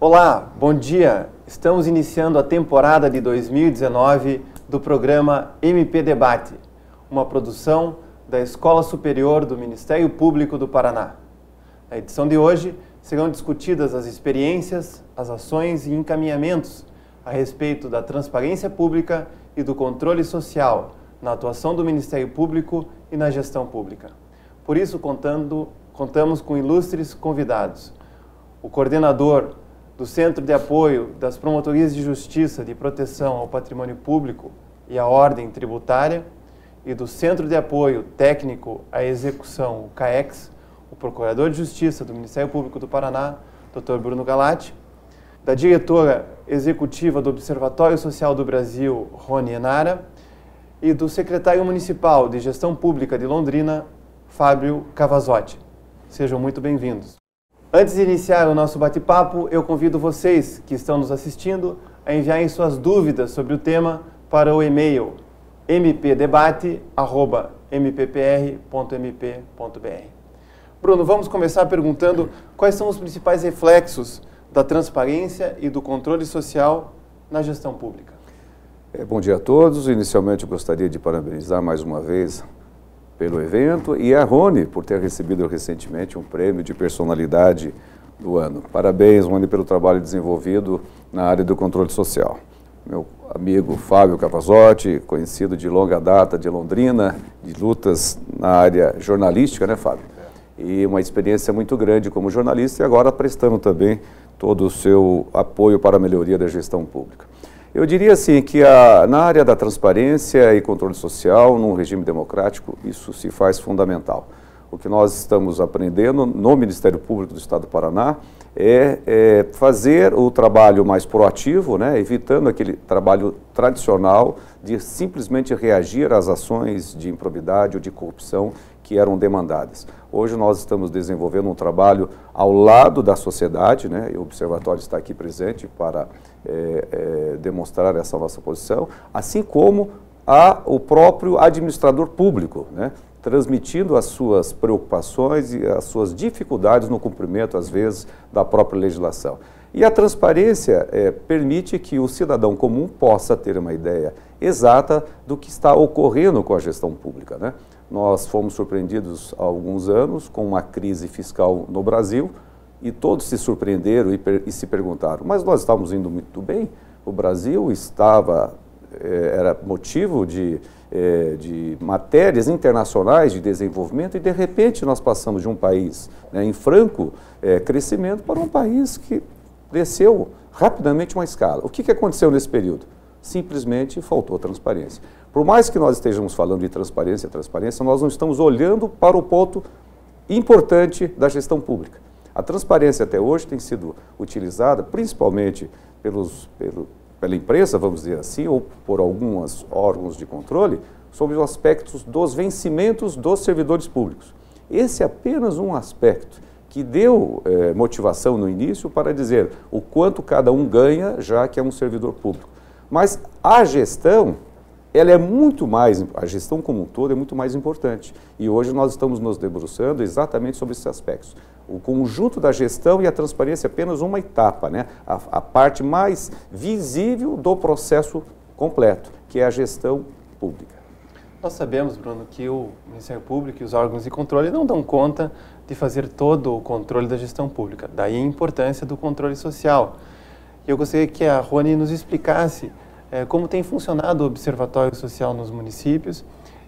Olá, bom dia! Estamos iniciando a temporada de 2019 do programa MP Debate, uma produção da Escola Superior do Ministério Público do Paraná. Na edição de hoje serão discutidas as experiências, as ações e encaminhamentos a respeito da transparência pública e do controle social na atuação do Ministério Público e na gestão pública. Por isso, contamos com ilustres convidados. O coordenador do Centro de Apoio das Promotorias de Justiça de Proteção ao Patrimônio Público e à Ordem Tributária e do Centro de Apoio Técnico à Execução, o CAEX, o Procurador de Justiça do Ministério Público do Paraná, Dr. Bruno Galati, da diretora executiva do Observatório Social do Brasil, Rony Enara, e do secretário municipal de Gestão Pública de Londrina, Fábio Cavazotti. Sejam muito bem-vindos. Antes de iniciar o nosso bate-papo, eu convido vocês que estão nos assistindo a enviarem suas dúvidas sobre o tema para o e-mail mpdebate@mppr.mp.br. Bruno, vamos começar perguntando quais são os principais reflexos da transparência e do controle social na gestão pública. Bom dia a todos. Inicialmente, eu gostaria de parabenizar mais uma vez pelo evento e a Rony por ter recebido recentemente um prêmio de personalidade do ano. Parabéns, Rony, pelo trabalho desenvolvido na área do controle social. Meu amigo Fábio Cavazotti, conhecido de longa data de Londrina, de lutas na área jornalística, né, Fábio? E uma experiência muito grande como jornalista e agora prestando também todo o seu apoio para a melhoria da gestão pública. Eu diria assim que na área da transparência e controle social, num regime democrático, isso se faz fundamental. O que nós estamos aprendendo no Ministério Público do Estado do Paraná é fazer o trabalho mais proativo, né, evitando aquele trabalho tradicional de simplesmente reagir às ações de improbidade ou de corrupção que eram demandadas. Hoje nós estamos desenvolvendo um trabalho ao lado da sociedade, né, e o Observatório está aqui presente para demonstrar essa nossa posição, assim como o próprio administrador público, né, transmitindo as suas preocupações e as suas dificuldades no cumprimento, às vezes, da própria legislação. E a transparência permite que o cidadão comum possa ter uma ideia exata do que está ocorrendo com a gestão pública, né? Nós fomos surpreendidos há alguns anos com uma crise fiscal no Brasil e todos se surpreenderam e se perguntaram, mas nós estávamos indo muito bem? O Brasil era motivo de matérias internacionais de desenvolvimento e de repente nós passamos de um país, né, em franco crescimento para um país que desceu rapidamente uma escala. O que aconteceu nesse período? Simplesmente faltou transparência. Por mais que nós estejamos falando de transparência, nós não estamos olhando para o ponto importante da gestão pública. A transparência até hoje tem sido utilizada principalmente pela imprensa, vamos dizer assim, ou por alguns órgãos de controle, sobre os aspectos dos vencimentos dos servidores públicos. Esse é apenas um aspecto que deu motivação no início para dizer o quanto cada um ganha, já que é um servidor público. Mas a gestão, a gestão como um todo é muito mais importante. E hoje nós estamos nos debruçando exatamente sobre esses aspectos. O conjunto da gestão e a transparência é apenas uma etapa, né? A parte mais visível do processo completo, que é a gestão pública. Nós sabemos, Bruno, que o Ministério Público e os órgãos de controle não dão conta de fazer todo o controle da gestão pública. Daí a importância do controle social. Eu gostaria que a Rony nos explicasse como tem funcionado o Observatório Social nos municípios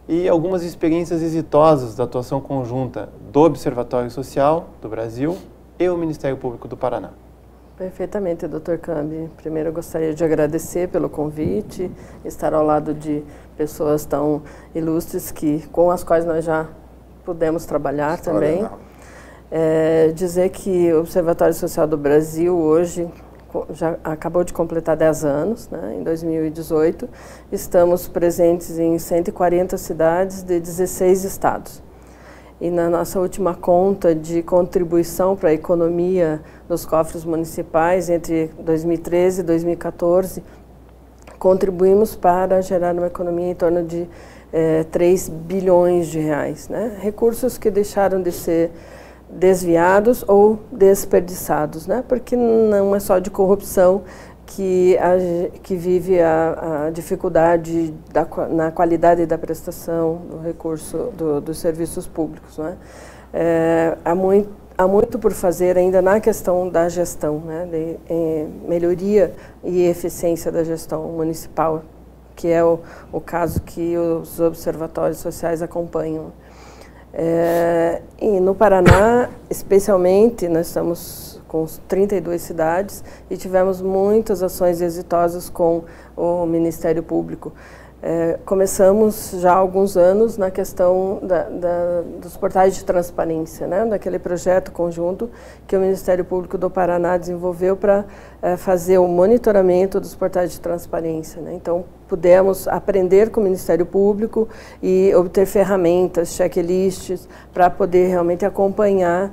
e algumas experiências exitosas da atuação conjunta do Observatório Social do Brasil e o Ministério Público do Paraná. Perfeitamente, Dr. Cambi. Primeiro, eu gostaria de agradecer pelo convite, estar ao lado de pessoas tão ilustres com as quais nós já pudemos trabalhar também. Dizer que o Observatório Social do Brasil hoje já acabou de completar 10 anos, né? Em 2018, estamos presentes em 140 cidades de 16 estados. E na nossa última conta de contribuição para a economia dos cofres municipais, entre 2013 e 2014, contribuímos para gerar uma economia em torno de 3 bilhões de reais, né? Recursos que deixaram de ser desviados ou desperdiçados, né? Porque não é só de corrupção que vive a dificuldade na qualidade da prestação do recurso dos serviços públicos, né? Há muito por fazer ainda na questão da gestão, né? De melhoria e eficiência da gestão municipal, que é o caso que os observatórios sociais acompanham. E no Paraná, especialmente, nós estamos com 32 cidades e tivemos muitas ações exitosas com o Ministério Público. Começamos já há alguns anos na questão dos portais de transparência, né? Daquele projeto conjunto que o Ministério Público do Paraná desenvolveu para fazer o monitoramento dos portais de transparência, né? Então, pudemos aprender com o Ministério Público e obter ferramentas, checklists, para poder realmente acompanhar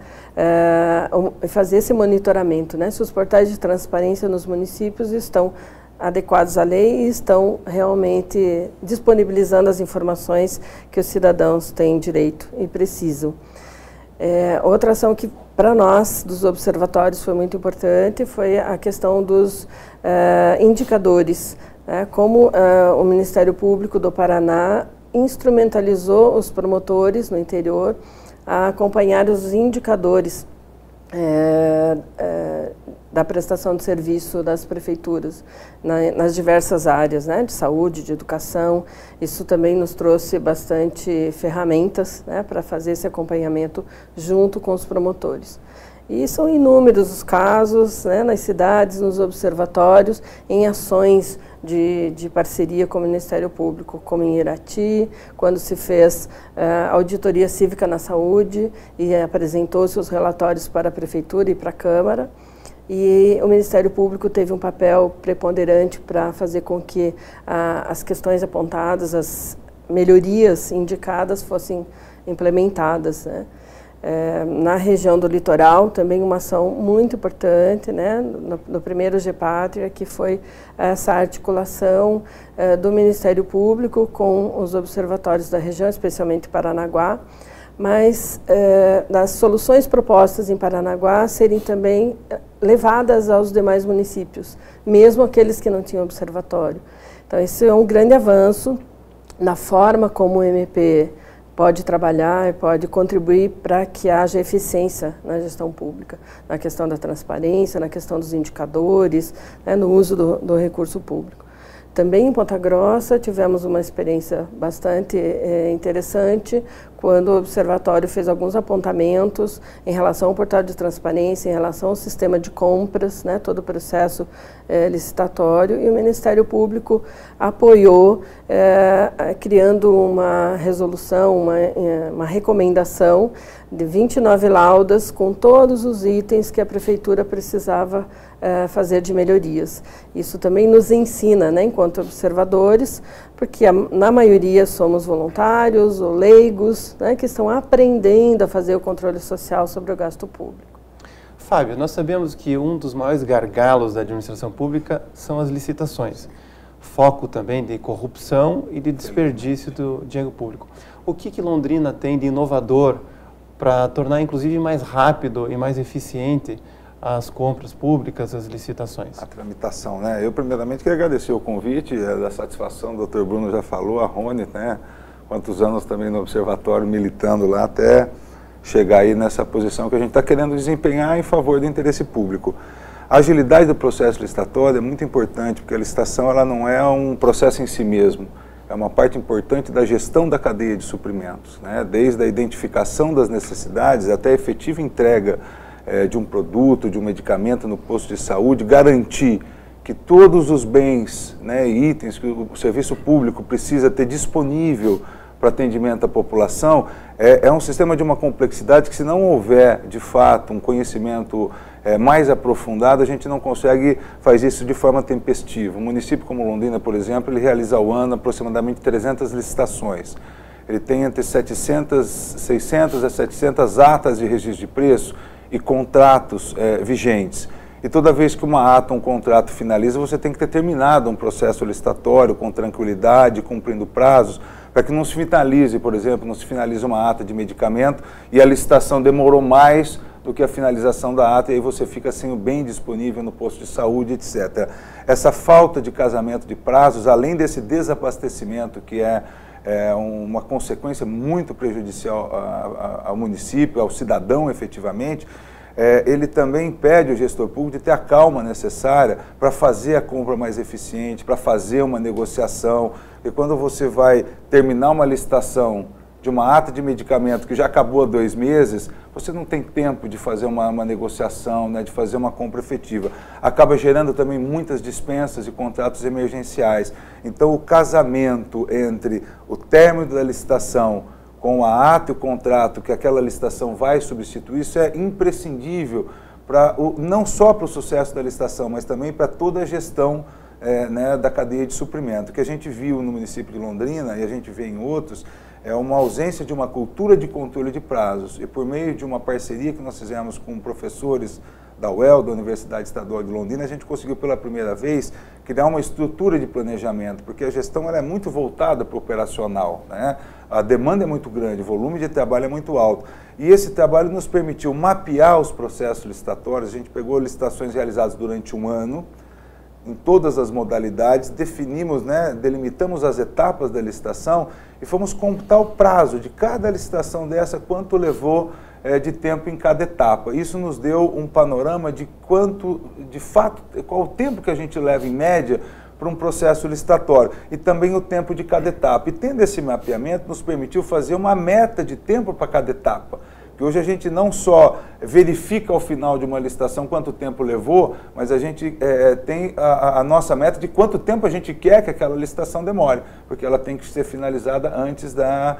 e fazer esse monitoramento, né? Se os portais de transparência nos municípios estão adequados à lei e estão realmente disponibilizando as informações que os cidadãos têm direito e precisam. Outra ação que para nós, dos observatórios, foi muito importante foi a questão dos indicadores, né? Como o Ministério Público do Paraná instrumentalizou os promotores no interior a acompanhar os indicadores da prestação de serviço das prefeituras nas diversas áreas, né, de saúde, de educação. Isso também nos trouxe bastante ferramentas, né, para fazer esse acompanhamento junto com os promotores. E são inúmeros os casos, né, nas cidades, nos observatórios, em ações de parceria com o Ministério Público, como em Irati, quando se fez auditoria cívica na saúde e apresentou seus relatórios para a Prefeitura e para a Câmara. E o Ministério Público teve um papel preponderante para fazer com que as questões apontadas, as melhorias indicadas fossem implementadas, né? Na região do litoral, também uma ação muito importante, né, no primeiro Gepátria, que foi essa articulação do Ministério Público com os observatórios da região, especialmente Paranaguá, mas das soluções propostas em Paranaguá serem também levadas aos demais municípios, mesmo aqueles que não tinham observatório. Então, esse é um grande avanço na forma como o MP pode trabalhar e pode contribuir para que haja eficiência na gestão pública, na questão da transparência, na questão dos indicadores, né, no uso do recurso público. Também em Ponta Grossa tivemos uma experiência bastante interessante quando o Observatório fez alguns apontamentos em relação ao portal de transparência, em relação ao sistema de compras, né, todo o processo licitatório, e o Ministério Público apoiou, criando uma resolução, uma recomendação de 29 laudas com todos os itens que a Prefeitura precisava fazer de melhorias. Isso também nos ensina, né, enquanto observadores, porque na maioria somos voluntários ou leigos, né, que estão aprendendo a fazer o controle social sobre o gasto público. Fábio, nós sabemos que um dos maiores gargalos da administração pública são as licitações. Foco também de corrupção e de desperdício do dinheiro público. O que Londrina tem de inovador para tornar, inclusive, mais rápido e mais eficiente as compras públicas, as licitações? A tramitação, né? Eu, primeiramente, queria agradecer o convite, da satisfação, o Dr. Bruno já falou, a Rony, né? Quantos anos também no Observatório, militando lá, até chegar aí nessa posição que a gente está querendo desempenhar em favor do interesse público. A agilidade do processo licitatório é muito importante, porque a licitação ela não é um processo em si mesmo, é uma parte importante da gestão da cadeia de suprimentos, né? Desde a identificação das necessidades até a efetiva entrega de um produto, de um medicamento no posto de saúde, garantir que todos os bens, né, e itens que o serviço público precisa ter disponível para atendimento à população, é um sistema de uma complexidade que, se não houver, de fato, um conhecimento mais aprofundado, a gente não consegue fazer isso de forma tempestiva. Um município como Londrina, por exemplo, ele realiza ao ano aproximadamente 300 licitações. Ele tem entre 600 a 700 atas de registro de preço e contratos vigentes. E toda vez que uma ata, um contrato finaliza, você tem que ter terminado um processo licitatório com tranquilidade, cumprindo prazos, para que não se finalize, por exemplo, não se finalize uma ata de medicamento e a licitação demorou mais do que a finalização da ata, e aí você fica sem o bem disponível no posto de saúde, etc. Essa falta de casamento de prazos, além desse desabastecimento, que é uma consequência muito prejudicial ao município, ao cidadão efetivamente, ele também impede o gestor público de ter a calma necessária para fazer a compra mais eficiente, para fazer uma negociação, e quando você vai terminar uma licitação de uma ata de medicamento que já acabou há 2 meses, você não tem tempo de fazer uma negociação, né, de fazer uma compra efetiva. Acaba gerando também muitas dispensas e contratos emergenciais. Então, o casamento entre o término da licitação com a ata e o contrato que aquela licitação vai substituir, isso é imprescindível não só para o sucesso da licitação, mas também para toda a gestão né, da cadeia de suprimento. O que a gente viu no município de Londrina, e a gente vê em outros, é uma ausência de uma cultura de controle de prazos. E por meio de uma parceria que nós fizemos com professores da UEL, da Universidade Estadual de Londrina, a gente conseguiu pela primeira vez criar uma estrutura de planejamento, porque a gestão ela é muito voltada para o operacional, né? A demanda é muito grande, o volume de trabalho é muito alto. E esse trabalho nos permitiu mapear os processos licitatórios. A gente pegou licitações realizadas durante 1 ano, em todas as modalidades, definimos, né, delimitamos as etapas da licitação e fomos computar o prazo de cada licitação dessa, quanto levou de tempo em cada etapa. Isso nos deu um panorama de quanto, de fato, qual o tempo que a gente leva em média para um processo licitatório e também o tempo de cada etapa. E tendo esse mapeamento, nos permitiu fazer uma meta de tempo para cada etapa. Que hoje a gente não só verifica ao final de uma licitação quanto tempo levou, mas a gente tem a nossa meta de quanto tempo a gente quer que aquela licitação demore, porque ela tem que ser finalizada antes da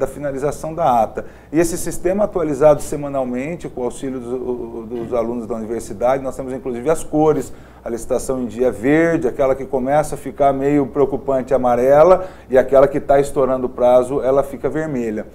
finalização da ata. E esse sistema atualizado semanalmente, com o auxílio dos alunos da universidade, nós temos inclusive as cores, a licitação em dia verde, aquela que começa a ficar meio preocupante amarela, e aquela que está estourando o prazo, ela fica vermelha.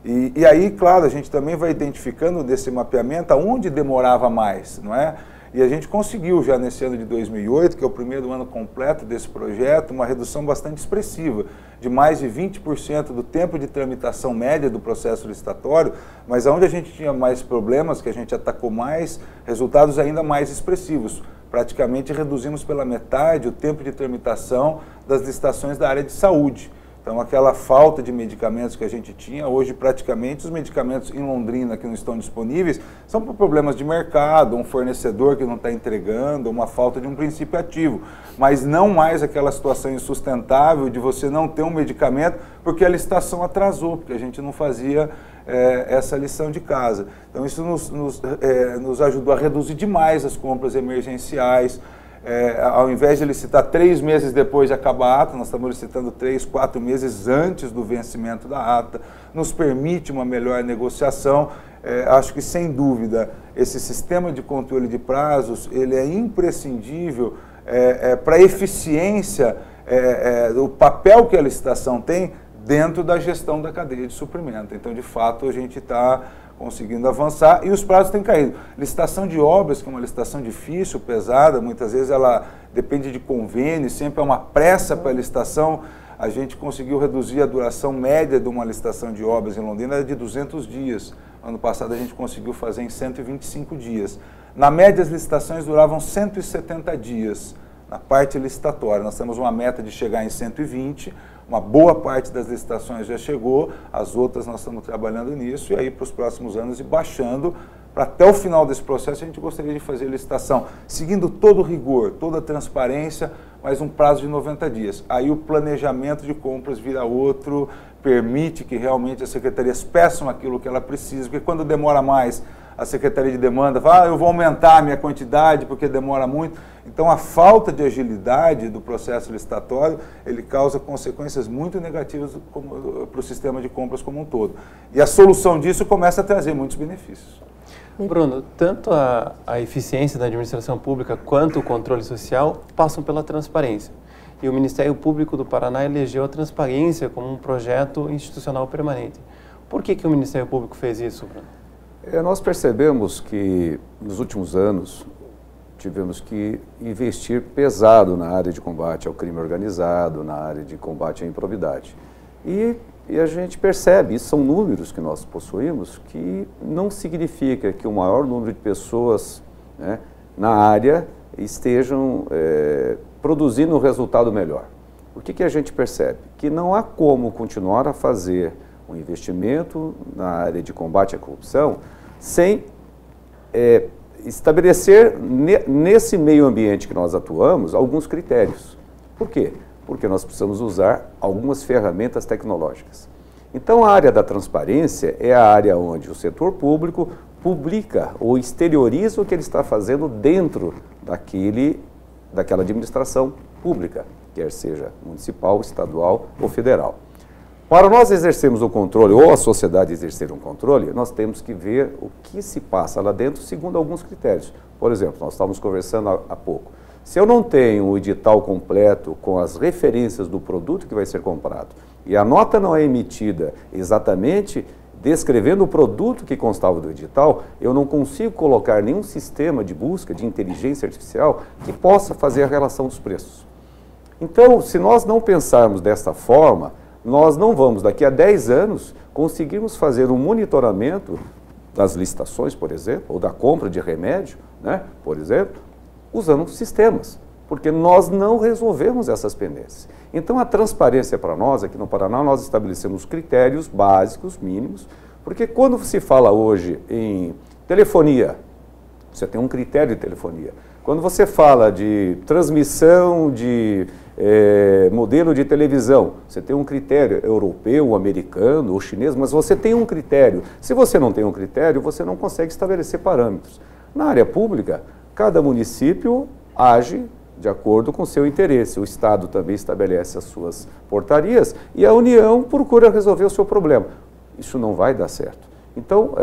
E aí, claro, a gente também vai identificando desse mapeamento aonde demorava mais, não é? E a gente conseguiu já nesse ano de 2008, que é o primeiro ano completo desse projeto, uma redução bastante expressiva, de mais de 20% do tempo de tramitação média do processo licitatório, mas onde a gente tinha mais problemas, que a gente atacou mais, resultados ainda mais expressivos. Praticamente reduzimos pela metade o tempo de tramitação das licitações da área de saúde. Então, aquela falta de medicamentos que a gente tinha, hoje praticamente os medicamentos em Londrina que não estão disponíveis são por problemas de mercado, um fornecedor que não está entregando, uma falta de um princípio ativo, mas não mais aquela situação insustentável de você não ter um medicamento porque a licitação atrasou, porque a gente não fazia essa lição de casa. Então, isso nos ajudou a reduzir demais as compras emergenciais. Ao invés de licitar 3 meses depois de acabar a ata, nós estamos licitando 3, 4 meses antes do vencimento da ata, nos permite uma melhor negociação. Acho que, sem dúvida, esse sistema de controle de prazos, ele é imprescindível para a eficiência do papel que a licitação tem dentro da gestão da cadeia de suprimento. Então, de fato, a gente está conseguindo avançar e os prazos têm caído. Licitação de obras, que é uma licitação difícil, pesada, muitas vezes ela depende de convênio, sempre é uma pressa para a licitação. A gente conseguiu reduzir a duração média de uma licitação de obras em Londrina de 200 dias. Ano passado a gente conseguiu fazer em 125 dias. Na média, as licitações duravam 170 dias na parte licitatória. Nós temos uma meta de chegar em 120. Uma boa parte das licitações já chegou, as outras nós estamos trabalhando nisso, e aí para os próximos anos ir baixando, para até o final desse processo a gente gostaria de fazer licitação, seguindo todo o rigor, toda a transparência, mas um prazo de 90 dias. Aí o planejamento de compras vira outro, permite que realmente as secretarias peçam aquilo que ela precisa, porque quando demora mais, a Secretaria de Demanda fala, eu vou aumentar a minha quantidade porque demora muito. Então, a falta de agilidade do processo licitatório, ele causa consequências muito negativas para o sistema de compras como um todo. E a solução disso começa a trazer muitos benefícios. Bruno, tanto a eficiência da administração pública quanto o controle social passam pela transparência. E o Ministério Público do Paraná elegeu a transparência como um projeto institucional permanente. Por que o Ministério Público fez isso, Bruno? Nós percebemos que, nos últimos anos, tivemos que investir pesado na área de combate ao crime organizado, na área de combate à improbidade. E a gente percebe, isso são números que nós possuímos, que não significa que o maior número de pessoas, né, na área estejam produzindo um resultado melhor. O que a gente percebe? Que não há como continuar a fazer um investimento na área de combate à corrupção sem estabelecer nesse meio ambiente que nós atuamos alguns critérios. Por quê? Porque nós precisamos usar algumas ferramentas tecnológicas. Então, a área da transparência é a área onde o setor público publica ou exterioriza o que ele está fazendo dentro daquela administração pública, quer seja municipal, estadual ou federal. Para nós exercermos o controle, ou a sociedade exercer um controle, nós temos que ver o que se passa lá dentro segundo alguns critérios. Por exemplo, nós estávamos conversando há pouco. Se eu não tenho o edital completo com as referências do produto que vai ser comprado e a nota não é emitida exatamente descrevendo o produto que constava do edital, eu não consigo colocar nenhum sistema de busca de inteligência artificial que possa fazer a relação dos preços. Então, se nós não pensarmos desta forma, nós não vamos, daqui a 10 anos, conseguirmos fazer um monitoramento das licitações, por exemplo, ou da compra de remédio, né, por exemplo, usando sistemas, porque nós não resolvemos essas pendências. Então, a transparência para nós, aqui no Paraná, nós estabelecemos critérios básicos, mínimos, porque quando se fala hoje em telefonia, você tem um critério de telefonia. Quando você fala de transmissão de modelo de televisão, você tem um critério europeu, americano ou chinês, mas você tem um critério. Se você não tem um critério, você não consegue estabelecer parâmetros. Na área pública, cada município age de acordo com o seu interesse. O Estado também estabelece as suas portarias e a União procura resolver o seu problema. Isso não vai dar certo. Então,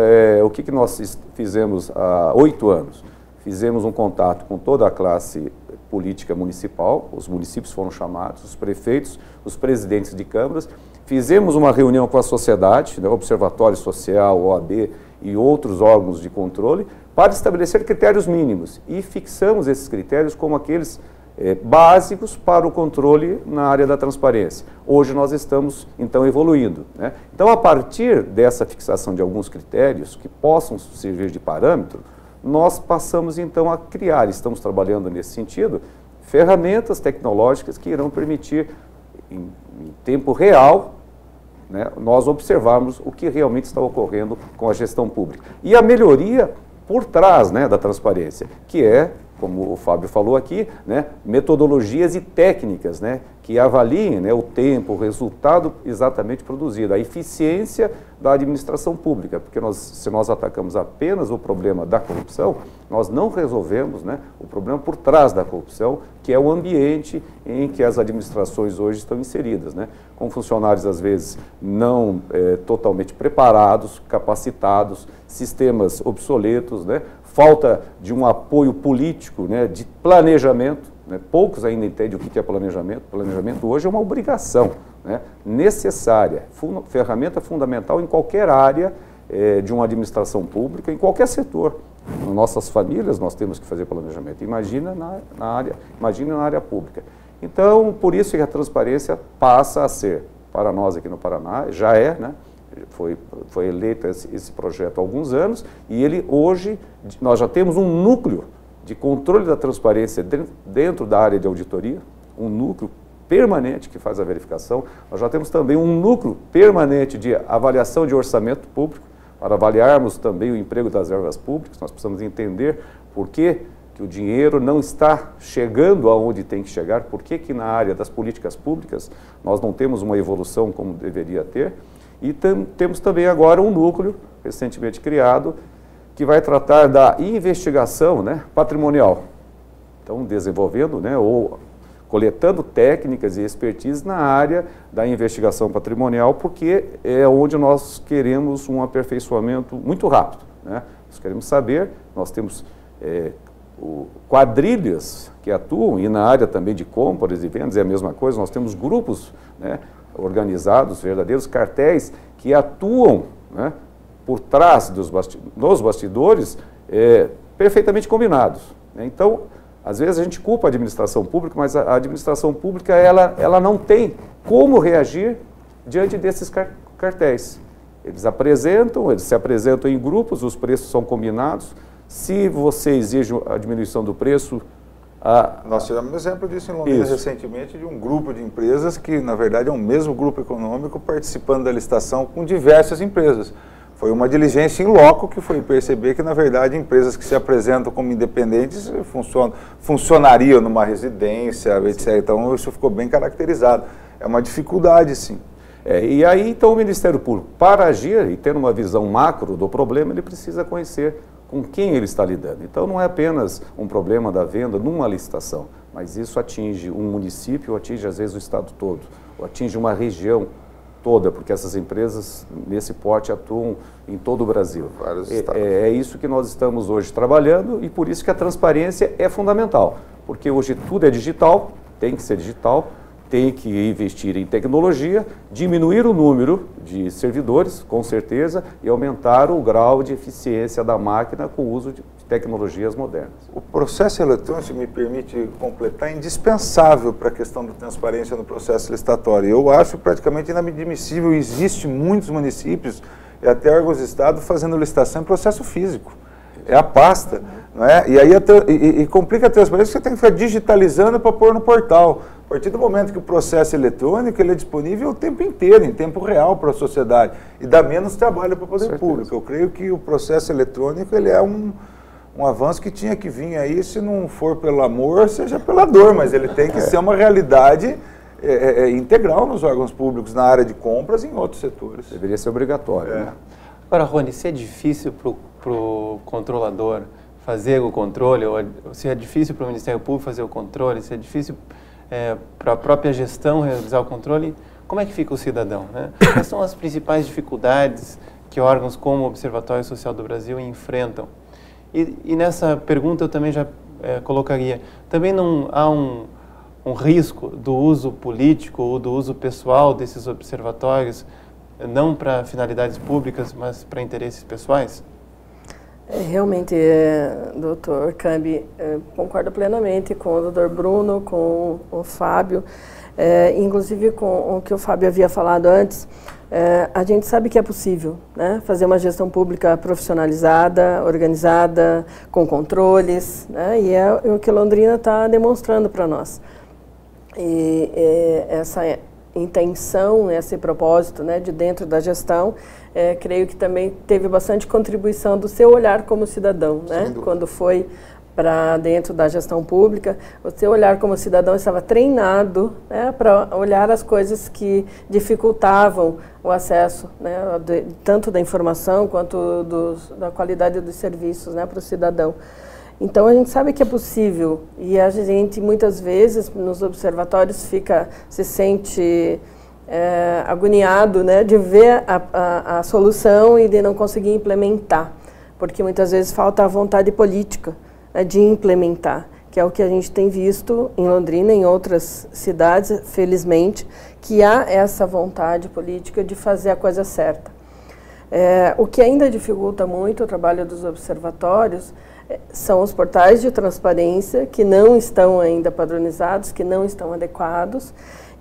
o que nós fizemos há 8 anos? Fizemos um contato com toda a classe política municipal, os municípios foram chamados, os prefeitos, os presidentes de câmaras, fizemos uma reunião com a sociedade, né, Observatório Social, OAB e outros órgãos de controle, para estabelecer critérios mínimos e fixamos esses critérios como aqueles básicos para o controle na área da transparência. Hoje nós estamos, então, evoluindo, né? Então, a partir dessa fixação de alguns critérios que possam servir de parâmetro, nós passamos, então, a criar, estamos trabalhando nesse sentido, ferramentas tecnológicas que irão permitir, em tempo real, né, nós observarmos o que realmente está ocorrendo com a gestão pública. E a melhoria por trás, né, da transparência, que é, como o Fábio falou aqui, né, metodologias e técnicas, né, que avaliem, né, o tempo, o resultado exatamente produzido, a eficiência da administração pública, porque se nós atacamos apenas o problema da corrupção, nós não resolvemos, né, o problema por trás da corrupção, que é o ambiente em que as administrações hoje estão inseridas, né, com funcionários às vezes não totalmente preparados, capacitados, sistemas obsoletos, né, falta de um apoio político, né, de planejamento, né, poucos ainda entendem o que é planejamento. Planejamento hoje é uma obrigação, né, necessária, ferramenta fundamental em qualquer área de uma administração pública, em qualquer setor. Nas nossas famílias nós temos que fazer planejamento, imagina na área pública. Então, por isso que a transparência passa a ser, para nós aqui no Paraná, já é, né, foi eleito esse projeto há alguns anos e ele hoje, nós já temos um núcleo de controle da transparência dentro da área de auditoria, um núcleo permanente que faz a verificação. Nós já temos também um núcleo permanente de avaliação de orçamento público, para avaliarmos também o emprego das verbas públicas. Nós precisamos entender por que o dinheiro não está chegando aonde tem que chegar, por que na área das políticas públicas nós não temos uma evolução como deveria ter. E temos também agora um núcleo recentemente criado que vai tratar da investigação, né, patrimonial. Então, desenvolvendo, né, ou coletando técnicas e expertise na área da investigação patrimonial, porque é onde nós queremos um aperfeiçoamento muito rápido, né? Nós queremos saber, nós temos quadrilhas que atuam, e na área também de compras e vendas é a mesma coisa, nós temos grupos, né, organizados, verdadeiros cartéis, que atuam, né, por trás dos bastidores, perfeitamente combinados, né? Então, às vezes a gente culpa a administração pública, mas a administração pública ela não tem como reagir diante desses cartéis. Eles se apresentam em grupos, os preços são combinados. Se você exige a diminuição do preço... Nós tivemos um exemplo disso em Londrina recentemente, de um grupo de empresas que, na verdade, é um mesmo grupo econômico participando da licitação com diversas empresas. Foi uma diligência em loco que foi perceber que, na verdade, empresas que se apresentam como independentes funcionariam numa residência, etc. Então, isso ficou bem caracterizado. É uma dificuldade, sim. E aí, então, o Ministério Público, para agir e ter uma visão macro do problema, ele precisa conhecer com quem ele está lidando. Então, não é apenas um problema da venda numa licitação, mas isso atinge um município, atinge, às vezes, o estado todo, ou atinge uma região toda, porque essas empresas, nesse porte, atuam em todo o Brasil. É isso que nós estamos hoje trabalhando e por isso que a transparência é fundamental, porque hoje tudo é digital, tem que ser digital, tem que investir em tecnologia, diminuir o número de servidores, com certeza, e aumentar o grau de eficiência da máquina com o uso de tecnologias modernas. O processo eletrônico, se me permite completar, é indispensável para a questão da transparência no processo licitatório. Eu acho praticamente inadmissível, existe muitos municípios e até órgãos de Estado fazendo licitação em processo físico. É a pasta, não é? E aí complica a transparência, você tem que ficar digitalizando para pôr no portal. A partir do momento que o processo eletrônico ele é disponível o tempo inteiro, em tempo real para a sociedade, e dá menos trabalho para o poder público. Eu creio que o processo eletrônico ele é um avanço que tinha que vir aí, se não for pelo amor, seja pela dor, mas ele tem que ser uma realidade integral nos órgãos públicos, na área de compras e em outros setores. Deveria ser obrigatório. Né? Agora, Rony, se é difícil para o controlador fazer o controle, ou se é difícil para o Ministério Público fazer o controle, se é difícil para a própria gestão realizar o controle, como é que fica o cidadão? Né? Quais são as principais dificuldades que órgãos como o Observatório Social do Brasil enfrentam? E nessa pergunta eu também já colocaria, também não há um risco do uso político ou do uso pessoal desses observatórios, não para finalidades públicas, mas para interesses pessoais? Realmente, doutor Cambi, concordo plenamente com o doutor Bruno, com o Fábio, inclusive com o que o Fábio havia falado antes. A gente sabe que é possível, né, fazer uma gestão pública profissionalizada, organizada, com controles, né, e é o que Londrina está demonstrando para nós. E essa intenção, esse propósito, né, de dentro da gestão, creio que também teve bastante contribuição do seu olhar como cidadão, né, quando foi para dentro da gestão pública, o seu olhar como cidadão estava treinado, né, para olhar as coisas que dificultavam o acesso, né, tanto da informação quanto da qualidade dos serviços, né, para o cidadão. Então, a gente sabe que é possível e a gente, muitas vezes, nos observatórios, se sente agoniado, né, de ver a solução e de não conseguir implementar, porque muitas vezes falta a vontade política, né, de implementar, que é o que a gente tem visto em Londrina e em outras cidades, felizmente, que há essa vontade política de fazer a coisa certa. O que ainda dificulta muito o trabalho dos observatórios são os portais de transparência que não estão ainda padronizados, que não estão adequados,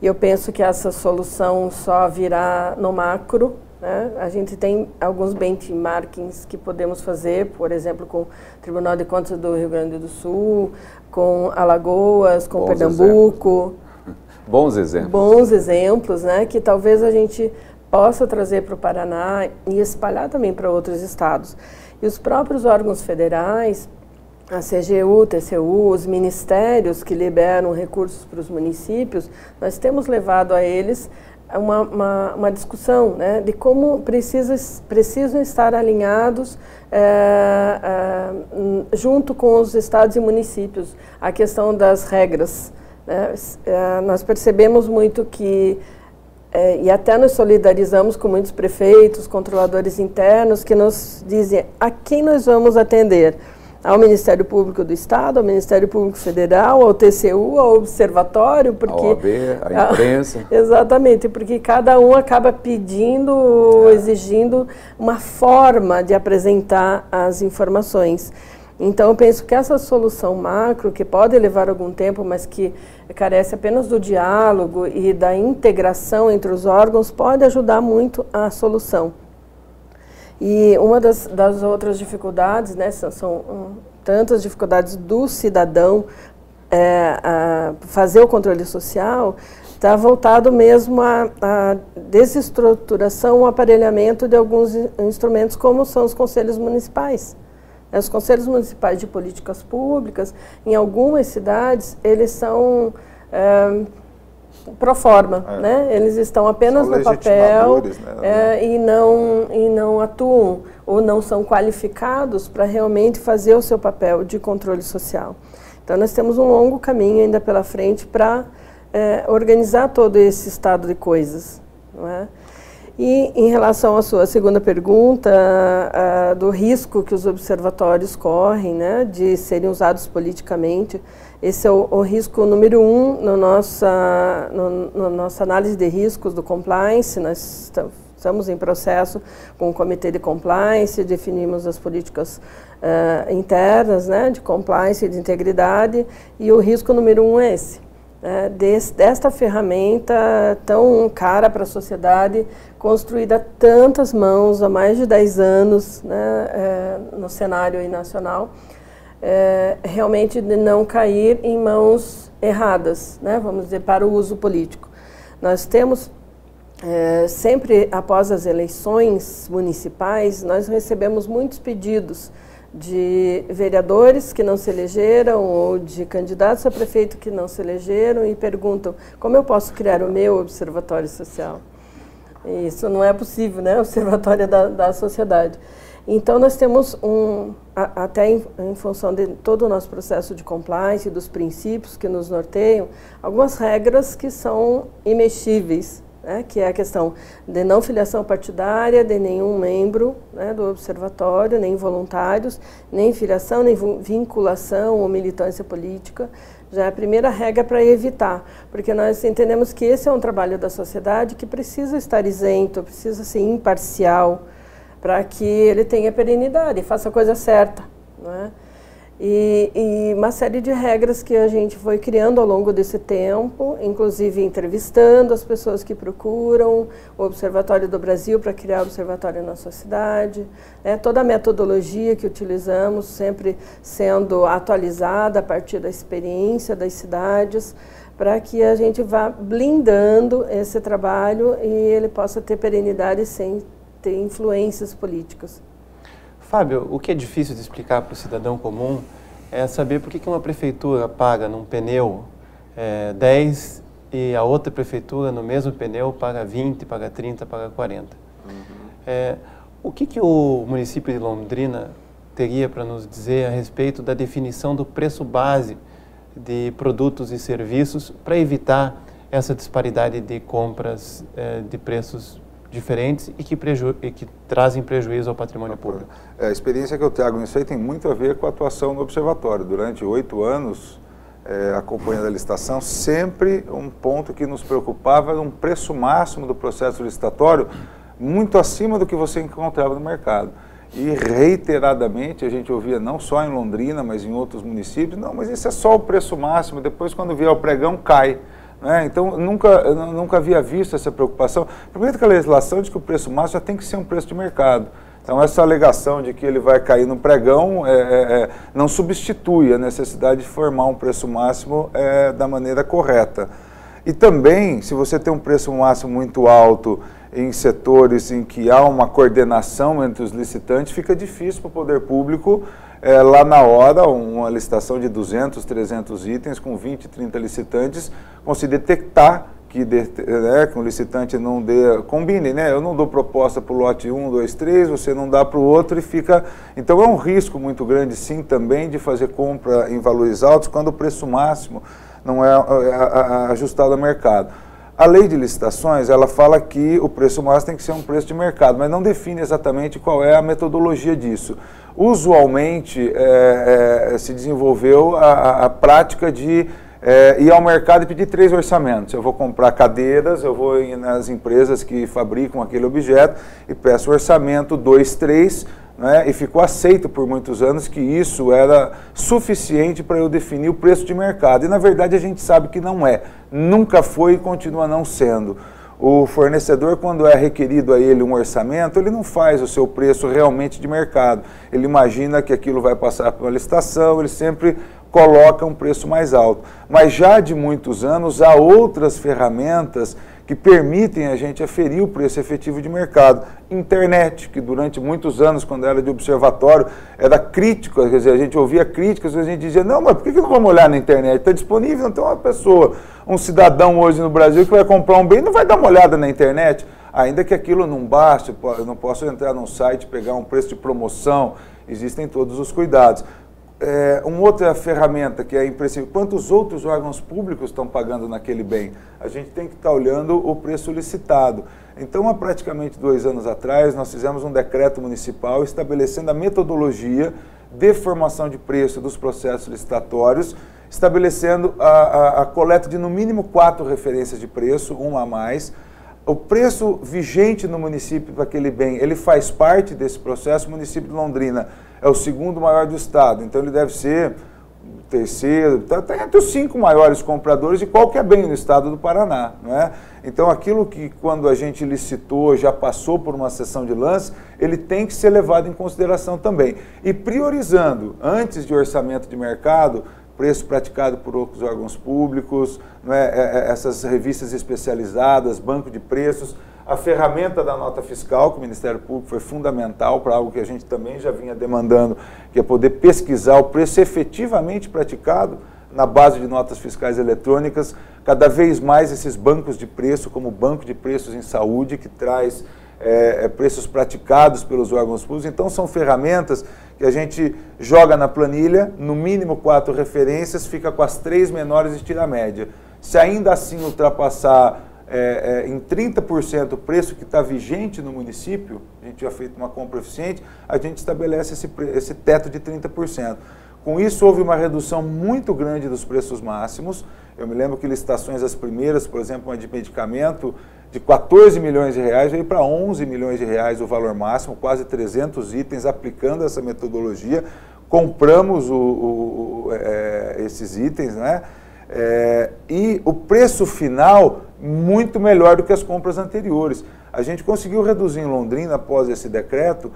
e eu penso que essa solução só virá no macro, né? A gente tem alguns benchmarkings que podemos fazer, por exemplo, com o Tribunal de Contas do Rio Grande do Sul, com Alagoas, com Pernambuco. Bons exemplos. Bons exemplos, né? Que talvez a gente possa trazer para o Paraná e espalhar também para outros estados. E os próprios órgãos federais, a CGU, TCU, os ministérios que liberam recursos para os municípios, nós temos levado a eles uma discussão, né, de como precisam estar alinhados junto com os estados e municípios, a questão das regras. Né? Nós percebemos muito que e até nos solidarizamos com muitos prefeitos, controladores internos, que nos dizem a quem nós vamos atender. Ao Ministério Público do Estado, ao Ministério Público Federal, ao TCU, ao Observatório, porque... A OAB, a imprensa. Exatamente, porque cada um acaba pedindo, exigindo uma forma de apresentar as informações. Então, eu penso que essa solução macro, que pode levar algum tempo, mas que carece apenas do diálogo e da integração entre os órgãos, pode ajudar muito a solução. E uma das outras dificuldades, né, são tantas dificuldades do cidadão a fazer o controle social, está voltado mesmo à desestruturação, o aparelhamento de alguns instrumentos, como são os conselhos municipais. Os conselhos municipais de políticas públicas, em algumas cidades, eles são pro forma, né? Eles estão apenas no papel, né? E não atuam ou não são qualificados para realmente fazer o seu papel de controle social. Então, nós temos um longo caminho ainda pela frente para organizar todo esse estado de coisas, não é? E em relação à sua segunda pergunta, do risco que os observatórios correm, né, de serem usados politicamente, esse é o risco número 1 na nossa análise de riscos do compliance. Nós estamos em processo com o Comitê de Compliance, definimos as políticas internas, né, de compliance e de integridade, e o risco número 1 é esse. Desta ferramenta tão cara para a sociedade, construída a tantas mãos há mais de 10 anos, né, no cenário nacional, realmente de não cair em mãos erradas, né, vamos dizer, para o uso político. Nós temos, sempre após as eleições municipais, nós recebemos muitos pedidos de vereadores que não se elegeram ou de candidatos a prefeito que não se elegeram e perguntam como eu posso criar o meu observatório social. E isso não é possível, né? Observatório da sociedade. Então, nós temos, até em função de todo o nosso processo de compliance e dos princípios que nos norteiam, algumas regras que são imexíveis, né, que é a questão de não filiação partidária de nenhum membro, né, do observatório, nem voluntários, nem filiação, nem vinculação ou militância política. Já é a primeira regra para evitar, porque nós entendemos que esse é um trabalho da sociedade que precisa estar isento, precisa ser imparcial, para que ele tenha perenidade e faça a coisa certa, né? E uma série de regras que a gente foi criando ao longo desse tempo, inclusive entrevistando as pessoas que procuram o Observatório do Brasil para criar o observatório na sua cidade, né? Toda a metodologia que utilizamos sempre sendo atualizada a partir da experiência das cidades, para que a gente vá blindando esse trabalho e ele possa ter perenidade sem ter influências políticas. Fábio, o que é difícil de explicar para o cidadão comum é saber por que uma prefeitura paga num pneu 10 e a outra prefeitura no mesmo pneu paga 20, paga 30, paga 40. O que o município de Londrina teria para nos dizer a respeito da definição do preço base de produtos e serviços para evitar essa disparidade de compras de preços diferentes e que trazem prejuízo ao patrimônio público? A experiência que eu trago nisso aí tem muito a ver com a atuação no observatório. Durante 8 anos, acompanhando a licitação, sempre um ponto que nos preocupava era um preço máximo do processo licitatório muito acima do que você encontrava no mercado. E reiteradamente a gente ouvia, não só em Londrina, mas em outros municípios, não, mas esse é só o preço máximo, depois quando vier o pregão cai. Então, nunca havia visto essa preocupação. Primeiro que a legislação diz que o preço máximo já tem que ser um preço de mercado. Então, essa alegação de que ele vai cair no pregão não substitui a necessidade de formar um preço máximo da maneira correta. E também, se você tem um preço máximo muito alto em setores em que há uma coordenação entre os licitantes, fica difícil para o poder público lá na hora, uma licitação de 200, 300 itens com 20, 30 licitantes, conseguir detectar que o licitante não combine, né? Eu não dou proposta para o lote 1, 2, 3, você não dá para o outro e fica... Então é um risco muito grande, sim, também de fazer compra em valores altos quando o preço máximo não é ajustado ao mercado. A lei de licitações, ela fala que o preço máximo tem que ser um preço de mercado, mas não define exatamente qual é a metodologia disso. Usualmente, se desenvolveu a prática de ir ao mercado e pedir 3 orçamentos. Eu vou comprar cadeiras, eu vou nas empresas que fabricam aquele objeto e peço orçamento 2, 3, né? E ficou aceito por muitos anos que isso era suficiente para eu definir o preço de mercado. E, na verdade, a gente sabe que não é. Nunca foi e continua não sendo. O fornecedor, quando é requerido a ele um orçamento, ele não faz o seu preço realmente de mercado. Ele imagina que aquilo vai passar por uma licitação, ele sempre coloca um preço mais alto. Mas já de muitos anos há outras ferramentas que permitem a gente aferir o preço efetivo de mercado. Internet, que durante muitos anos, quando era de observatório, era crítico, quer dizer, a gente ouvia críticas, a gente dizia, não, mas por que não vamos olhar na internet? Está disponível, então uma pessoa, um cidadão hoje no Brasil que vai comprar um bem, não vai dar uma olhada na internet, ainda que aquilo não baste, eu não posso entrar num site, pegar um preço de promoção, existem todos os cuidados. Uma outra ferramenta que é imprescindível, quantos outros órgãos públicos estão pagando naquele bem? A gente tem que estar olhando o preço licitado. Então, há praticamente 2 anos atrás, nós fizemos um decreto municipal estabelecendo a metodologia de formação de preço dos processos licitatórios, estabelecendo a coleta de no mínimo 4 referências de preço, uma a mais. O preço vigente no município para aquele bem, ele faz parte desse processo. O município de Londrina é o 2º maior do estado, então ele deve ser o 3º, está entre os 5 maiores compradores de qualquer bem no estado do Paraná, não é? Então aquilo que quando a gente licitou, já passou por uma sessão de lance, ele tem que ser levado em consideração também. E priorizando, antes de orçamento de mercado, preço praticado por outros órgãos públicos, não é? Essas revistas especializadas, banco de preços, a ferramenta da nota fiscal, que o Ministério Público foi fundamental para algo que a gente também já vinha demandando, que é poder pesquisar o preço efetivamente praticado na base de notas fiscais eletrônicas. Cada vez mais esses bancos de preço, como o Banco de Preços em Saúde, que traz preços praticados pelos órgãos públicos. Então, são ferramentas que a gente joga na planilha, no mínimo 4 referências, fica com as 3 menores e tira a média. Se ainda assim ultrapassar em 30% o preço que está vigente no município, a gente já fez uma compra eficiente, a gente estabelece esse teto de 30%. Com isso, houve uma redução muito grande dos preços máximos. Eu me lembro que licitações as primeiras, por exemplo, uma de medicamento, de 14 milhões de reais, veio para 11 milhões de reais o valor máximo, quase 300 itens, aplicando essa metodologia. Compramos esses itens, né? E o preço final muito melhor do que as compras anteriores. A gente conseguiu reduzir em Londrina, após esse decreto,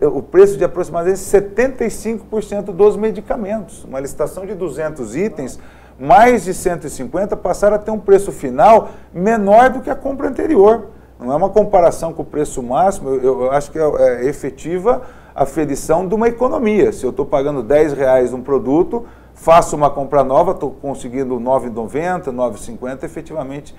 o preço de aproximadamente 75% dos medicamentos. Uma licitação de 200 itens, mais de 150 passaram a ter um preço final menor do que a compra anterior. Não é uma comparação com o preço máximo, eu acho que é efetiva a aferição de uma economia. Se eu estou pagando R$10 um produto, faço uma compra nova, estou conseguindo R$ 9,90, R$ 9,50, efetivamente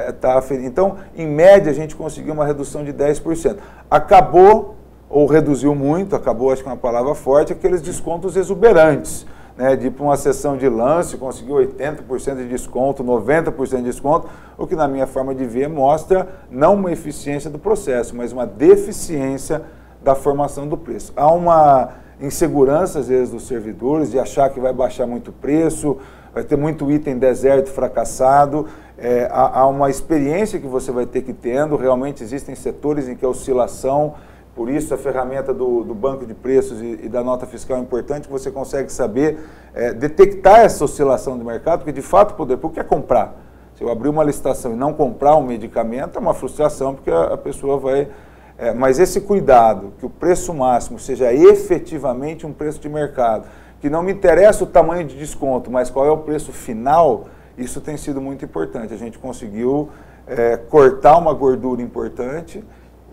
está aferindo. Então, em média, a gente conseguiu uma redução de 10%. Acabou, ou reduziu muito, acabou, acho que é uma palavra forte, aqueles descontos exuberantes, né, de ir para uma sessão de lance, conseguiu 80% de desconto, 90% de desconto, o que na minha forma de ver mostra não uma eficiência do processo, mas uma deficiência da formação do preço. Há uma insegurança, às vezes, dos servidores de achar que vai baixar muito o preço, vai ter muito item deserto, fracassado. Há uma experiência que você vai ter que ir tendo, realmente existem setores em que a oscilação, por isso a ferramenta do banco de preços e da nota fiscal é importante, que você consegue saber, detectar essa oscilação do mercado, porque de fato por que comprar? Se eu abrir uma licitação e não comprar um medicamento, é uma frustração, porque a pessoa vai... mas esse cuidado, que o preço máximo seja efetivamente um preço de mercado, que não me interessa o tamanho de desconto, mas qual é o preço final, isso tem sido muito importante. A gente conseguiu cortar uma gordura importante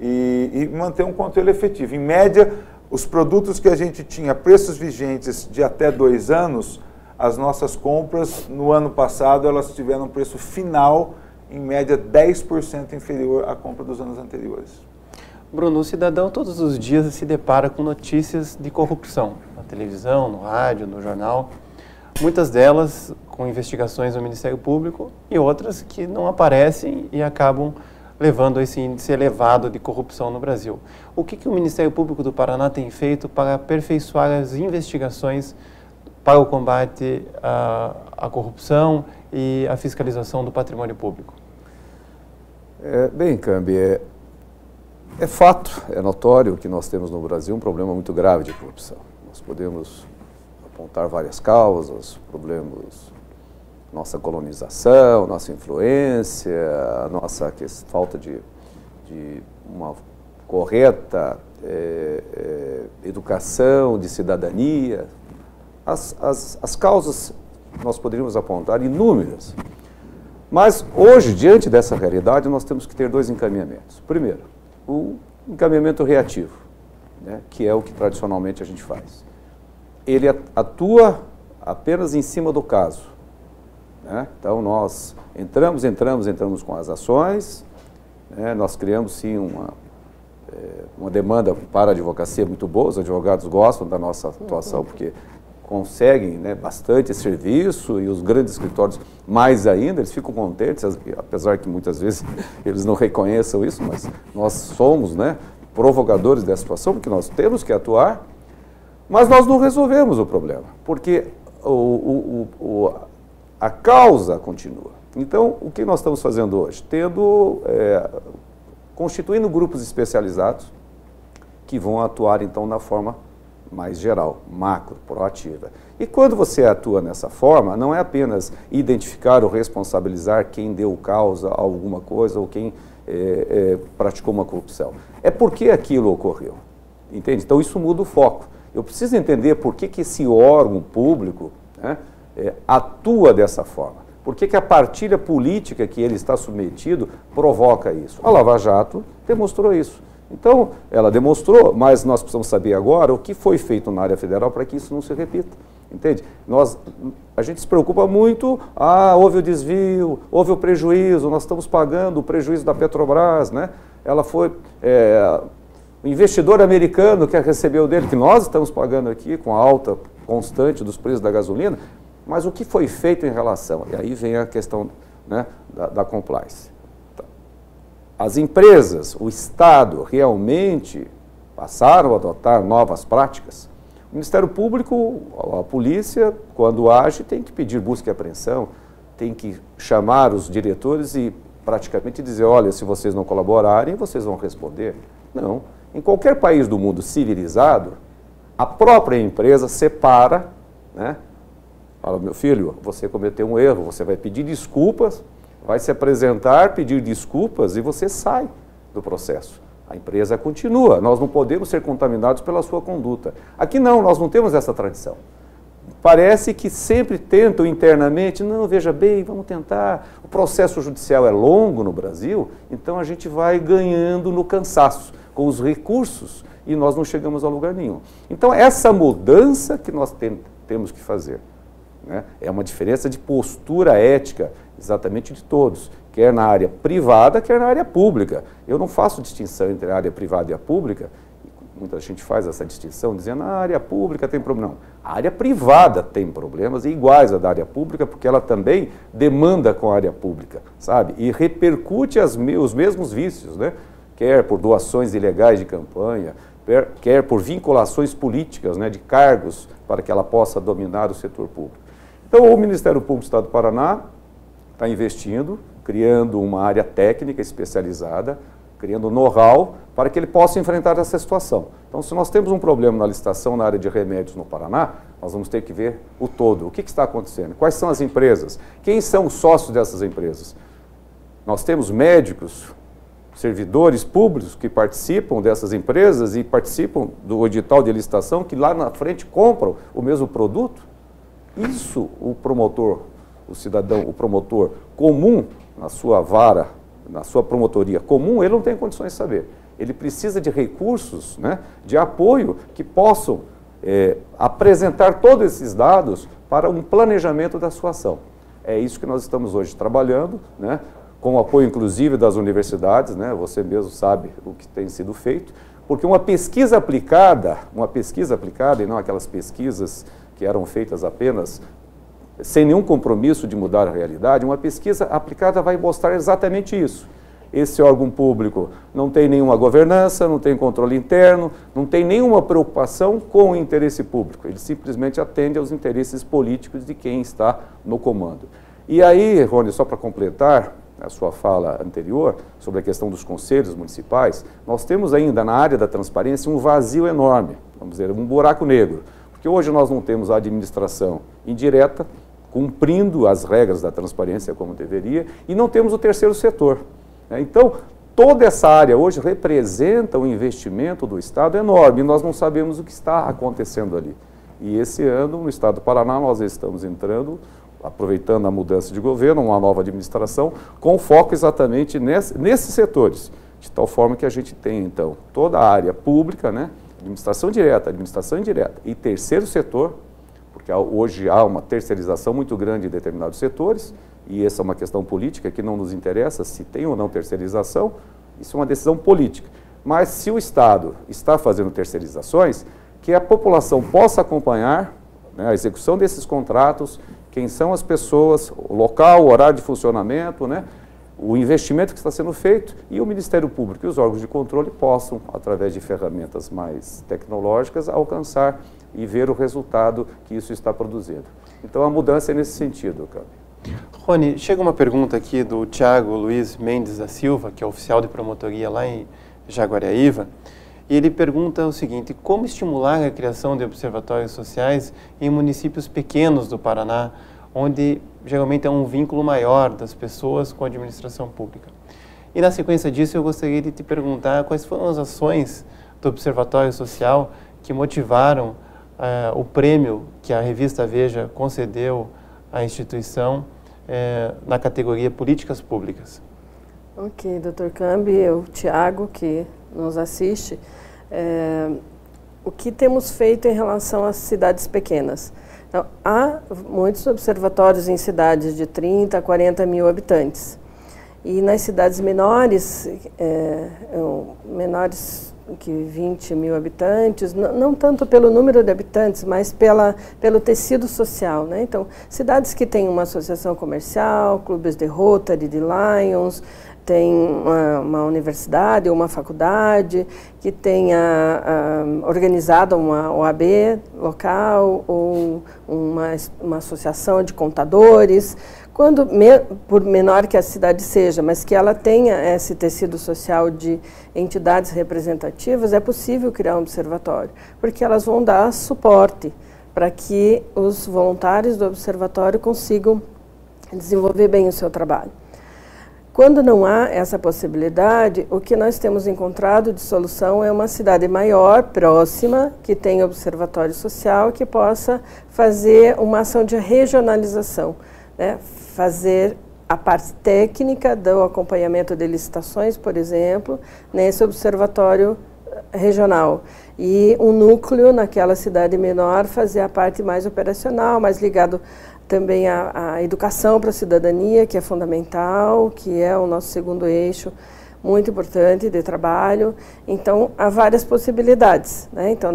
e manter um controle efetivo. Em média, os produtos que a gente tinha preços vigentes de até 2 anos, as nossas compras no ano passado, elas tiveram um preço final, em média, 10% inferior à compra dos anos anteriores. Bruno, o cidadão todos os dias se depara com notícias de corrupção, na televisão, no rádio, no jornal, muitas delas com investigações do Ministério Público e outras que não aparecem e acabam levando a esse índice elevado de corrupção no Brasil. O que o Ministério Público do Paraná tem feito para aperfeiçoar as investigações para o combate à corrupção e à fiscalização do patrimônio público? Bem, Cambi, É fato, é notório que nós temos no Brasil um problema muito grave de corrupção. Nós podemos apontar várias causas, problemas, nossa colonização, nossa influência, a nossa falta de uma correta educação, de cidadania. As causas nós poderíamos apontar inúmeras. Mas hoje, diante dessa realidade, nós temos que ter dois encaminhamentos. Primeiro, o encaminhamento reativo, né, que é o que tradicionalmente a gente faz. Ele atua apenas em cima do caso, né? Então nós entramos com as ações, né? Nós criamos sim uma demanda para a advocacia muito boa, os advogados gostam da nossa atuação porque conseguem, né, bastante serviço, e os grandes escritórios mais ainda, eles ficam contentes, apesar que muitas vezes eles não reconheçam isso, mas nós somos, né, provocadores dessa situação, porque nós temos que atuar, mas nós não resolvemos o problema, porque a causa continua. Então, o que nós estamos fazendo hoje? Constituindo grupos especializados que vão atuar, então, na forma mais geral, macro, proativa. E quando você atua nessa forma, não é apenas identificar ou responsabilizar quem deu causa a alguma coisa ou quem praticou uma corrupção. É porque aquilo ocorreu, entende? Então isso muda o foco. Eu preciso entender por que esse órgão público, né, atua dessa forma. Por que a partilha política que ele está submetido provoca isso? A Lava Jato demonstrou isso. Então, ela demonstrou, mas nós precisamos saber agora o que foi feito na área federal para que isso não se repita, entende? A gente se preocupa muito, houve o desvio, houve o prejuízo, nós estamos pagando o prejuízo da Petrobras, né? Ela foi, o investidor americano que recebeu dele, que nós estamos pagando aqui com a alta constante dos preços da gasolina, mas o que foi feito em relação? E aí vem a questão, né, da compliance. As empresas, o Estado, realmente passaram a adotar novas práticas? O Ministério Público, a polícia, quando age, tem que pedir busca e apreensão, tem que chamar os diretores e praticamente dizer, olha, se vocês não colaborarem, vocês vão responder. Não. Em qualquer país do mundo civilizado, a própria empresa separa, né? Fala, meu filho, você cometeu um erro, você vai pedir desculpas, vai se apresentar, pedir desculpas e você sai do processo. A empresa continua, nós não podemos ser contaminados pela sua conduta. Aqui não, nós não temos essa tradição. Parece que sempre tentam internamente, não, veja bem, vamos tentar. O processo judicial é longo no Brasil, então a gente vai ganhando no cansaço, com os recursos, e nós não chegamos a lugar nenhum. Então essa mudança que nós temos que fazer, né, é uma diferença de postura ética, exatamente de todos, quer na área privada, quer na área pública. Eu não faço distinção entre a área privada e a pública, muita gente faz essa distinção, dizendo a área pública tem problema. Não, a área privada tem problemas iguais à da área pública, porque ela também demanda com a área pública, sabe? E repercute os mesmos vícios, né? Quer por doações ilegais de campanha, quer por vinculações políticas, né, de cargos, para que ela possa dominar o setor público. Então, o Ministério Público do Estado do Paraná está investindo, criando uma área técnica especializada, criando know-how para que ele possa enfrentar essa situação. Então, se nós temos um problema na licitação na área de remédios no Paraná, nós vamos ter que ver o todo. O que está acontecendo? Quais são as empresas? Quem são os sócios dessas empresas? Nós temos médicos, servidores públicos que participam dessas empresas e participam do edital de licitação que lá na frente compram o mesmo produto? Isso o promotor, o cidadão, o promotor comum, na sua vara, na sua promotoria comum, ele não tem condições de saber. Ele precisa de recursos, né, de apoio que possam apresentar todos esses dados para um planejamento da sua ação. É isso que nós estamos hoje trabalhando, né, com o apoio inclusive das universidades, né, você mesmo sabe o que tem sido feito, porque uma pesquisa aplicada e não aquelas pesquisas que eram feitas apenas sem nenhum compromisso de mudar a realidade, uma pesquisa aplicada vai mostrar exatamente isso. Esse órgão público não tem nenhuma governança, não tem controle interno, não tem nenhuma preocupação com o interesse público. Ele simplesmente atende aos interesses políticos de quem está no comando. E aí, Rony, só para completar, a sua fala anterior, sobre a questão dos conselhos municipais, nós temos ainda na área da transparência um vazio enorme, vamos dizer, um buraco negro, porque hoje nós não temos a administração indireta, cumprindo as regras da transparência como deveria, e não temos o terceiro setor. Então, toda essa área hoje representa um investimento do Estado enorme, e nós não sabemos o que está acontecendo ali. E esse ano, no Estado do Paraná, nós estamos entrando, aproveitando a mudança de governo, uma nova administração, com foco exatamente nesses setores, de tal forma que a gente tem, então, toda a área pública, né, administração indireta e terceiro setor, porque hoje há uma terceirização muito grande em determinados setores, e essa é uma questão política que não nos interessa se tem ou não terceirização, isso é uma decisão política. Mas se o Estado está fazendo terceirizações, que a população possa acompanhar, né, a execução desses contratos, quem são as pessoas, o local, o horário de funcionamento, né, o investimento que está sendo feito, e o Ministério Público e os órgãos de controle possam, através de ferramentas mais tecnológicas, alcançar e ver o resultado que isso está produzindo. Então a mudança é nesse sentido, Câmbio. Rony, chega uma pergunta aqui do Thiago Luiz Mendes da Silva, que é oficial de promotoria lá em Jaguariaíva, e ele pergunta o seguinte: como estimular a criação de observatórios sociais em municípios pequenos do Paraná, onde geralmente há um vínculo maior das pessoas com a administração pública? E na sequência disso eu gostaria de te perguntar quais foram as ações do Observatório Social que motivaram o prêmio que a revista Veja concedeu à instituição na categoria Políticas Públicas. Ok, Dr. Cambi, o Tiago, que nos assiste, o que temos feito em relação às cidades pequenas? Então, há muitos observatórios em cidades de 30 a 40 mil habitantes. E nas cidades menores, menores que 20 mil habitantes, não tanto pelo número de habitantes, mas pelo tecido social, né? Então, cidades que têm uma associação comercial, clubes de Rotary, de Lions, tem uma universidade ou uma faculdade, que tenha organizado uma OAB local ou uma associação de contadores, por menor que a cidade seja, mas que ela tenha esse tecido social de entidades representativas, é possível criar um observatório, porque elas vão dar suporte para que os voluntários do observatório consigam desenvolver bem o seu trabalho. Quando não há essa possibilidade, o que nós temos encontrado de solução é uma cidade maior, próxima, que tenha observatório social, que possa fazer uma ação de regionalização, né? Fazer a parte técnica do acompanhamento de licitações, por exemplo, nesse observatório regional. E um núcleo naquela cidade menor fazer a parte mais operacional, mais ligado também à educação para a cidadania, que é fundamental, que é o nosso segundo eixo muito importante de trabalho. Então, há várias possibilidades, né? Então,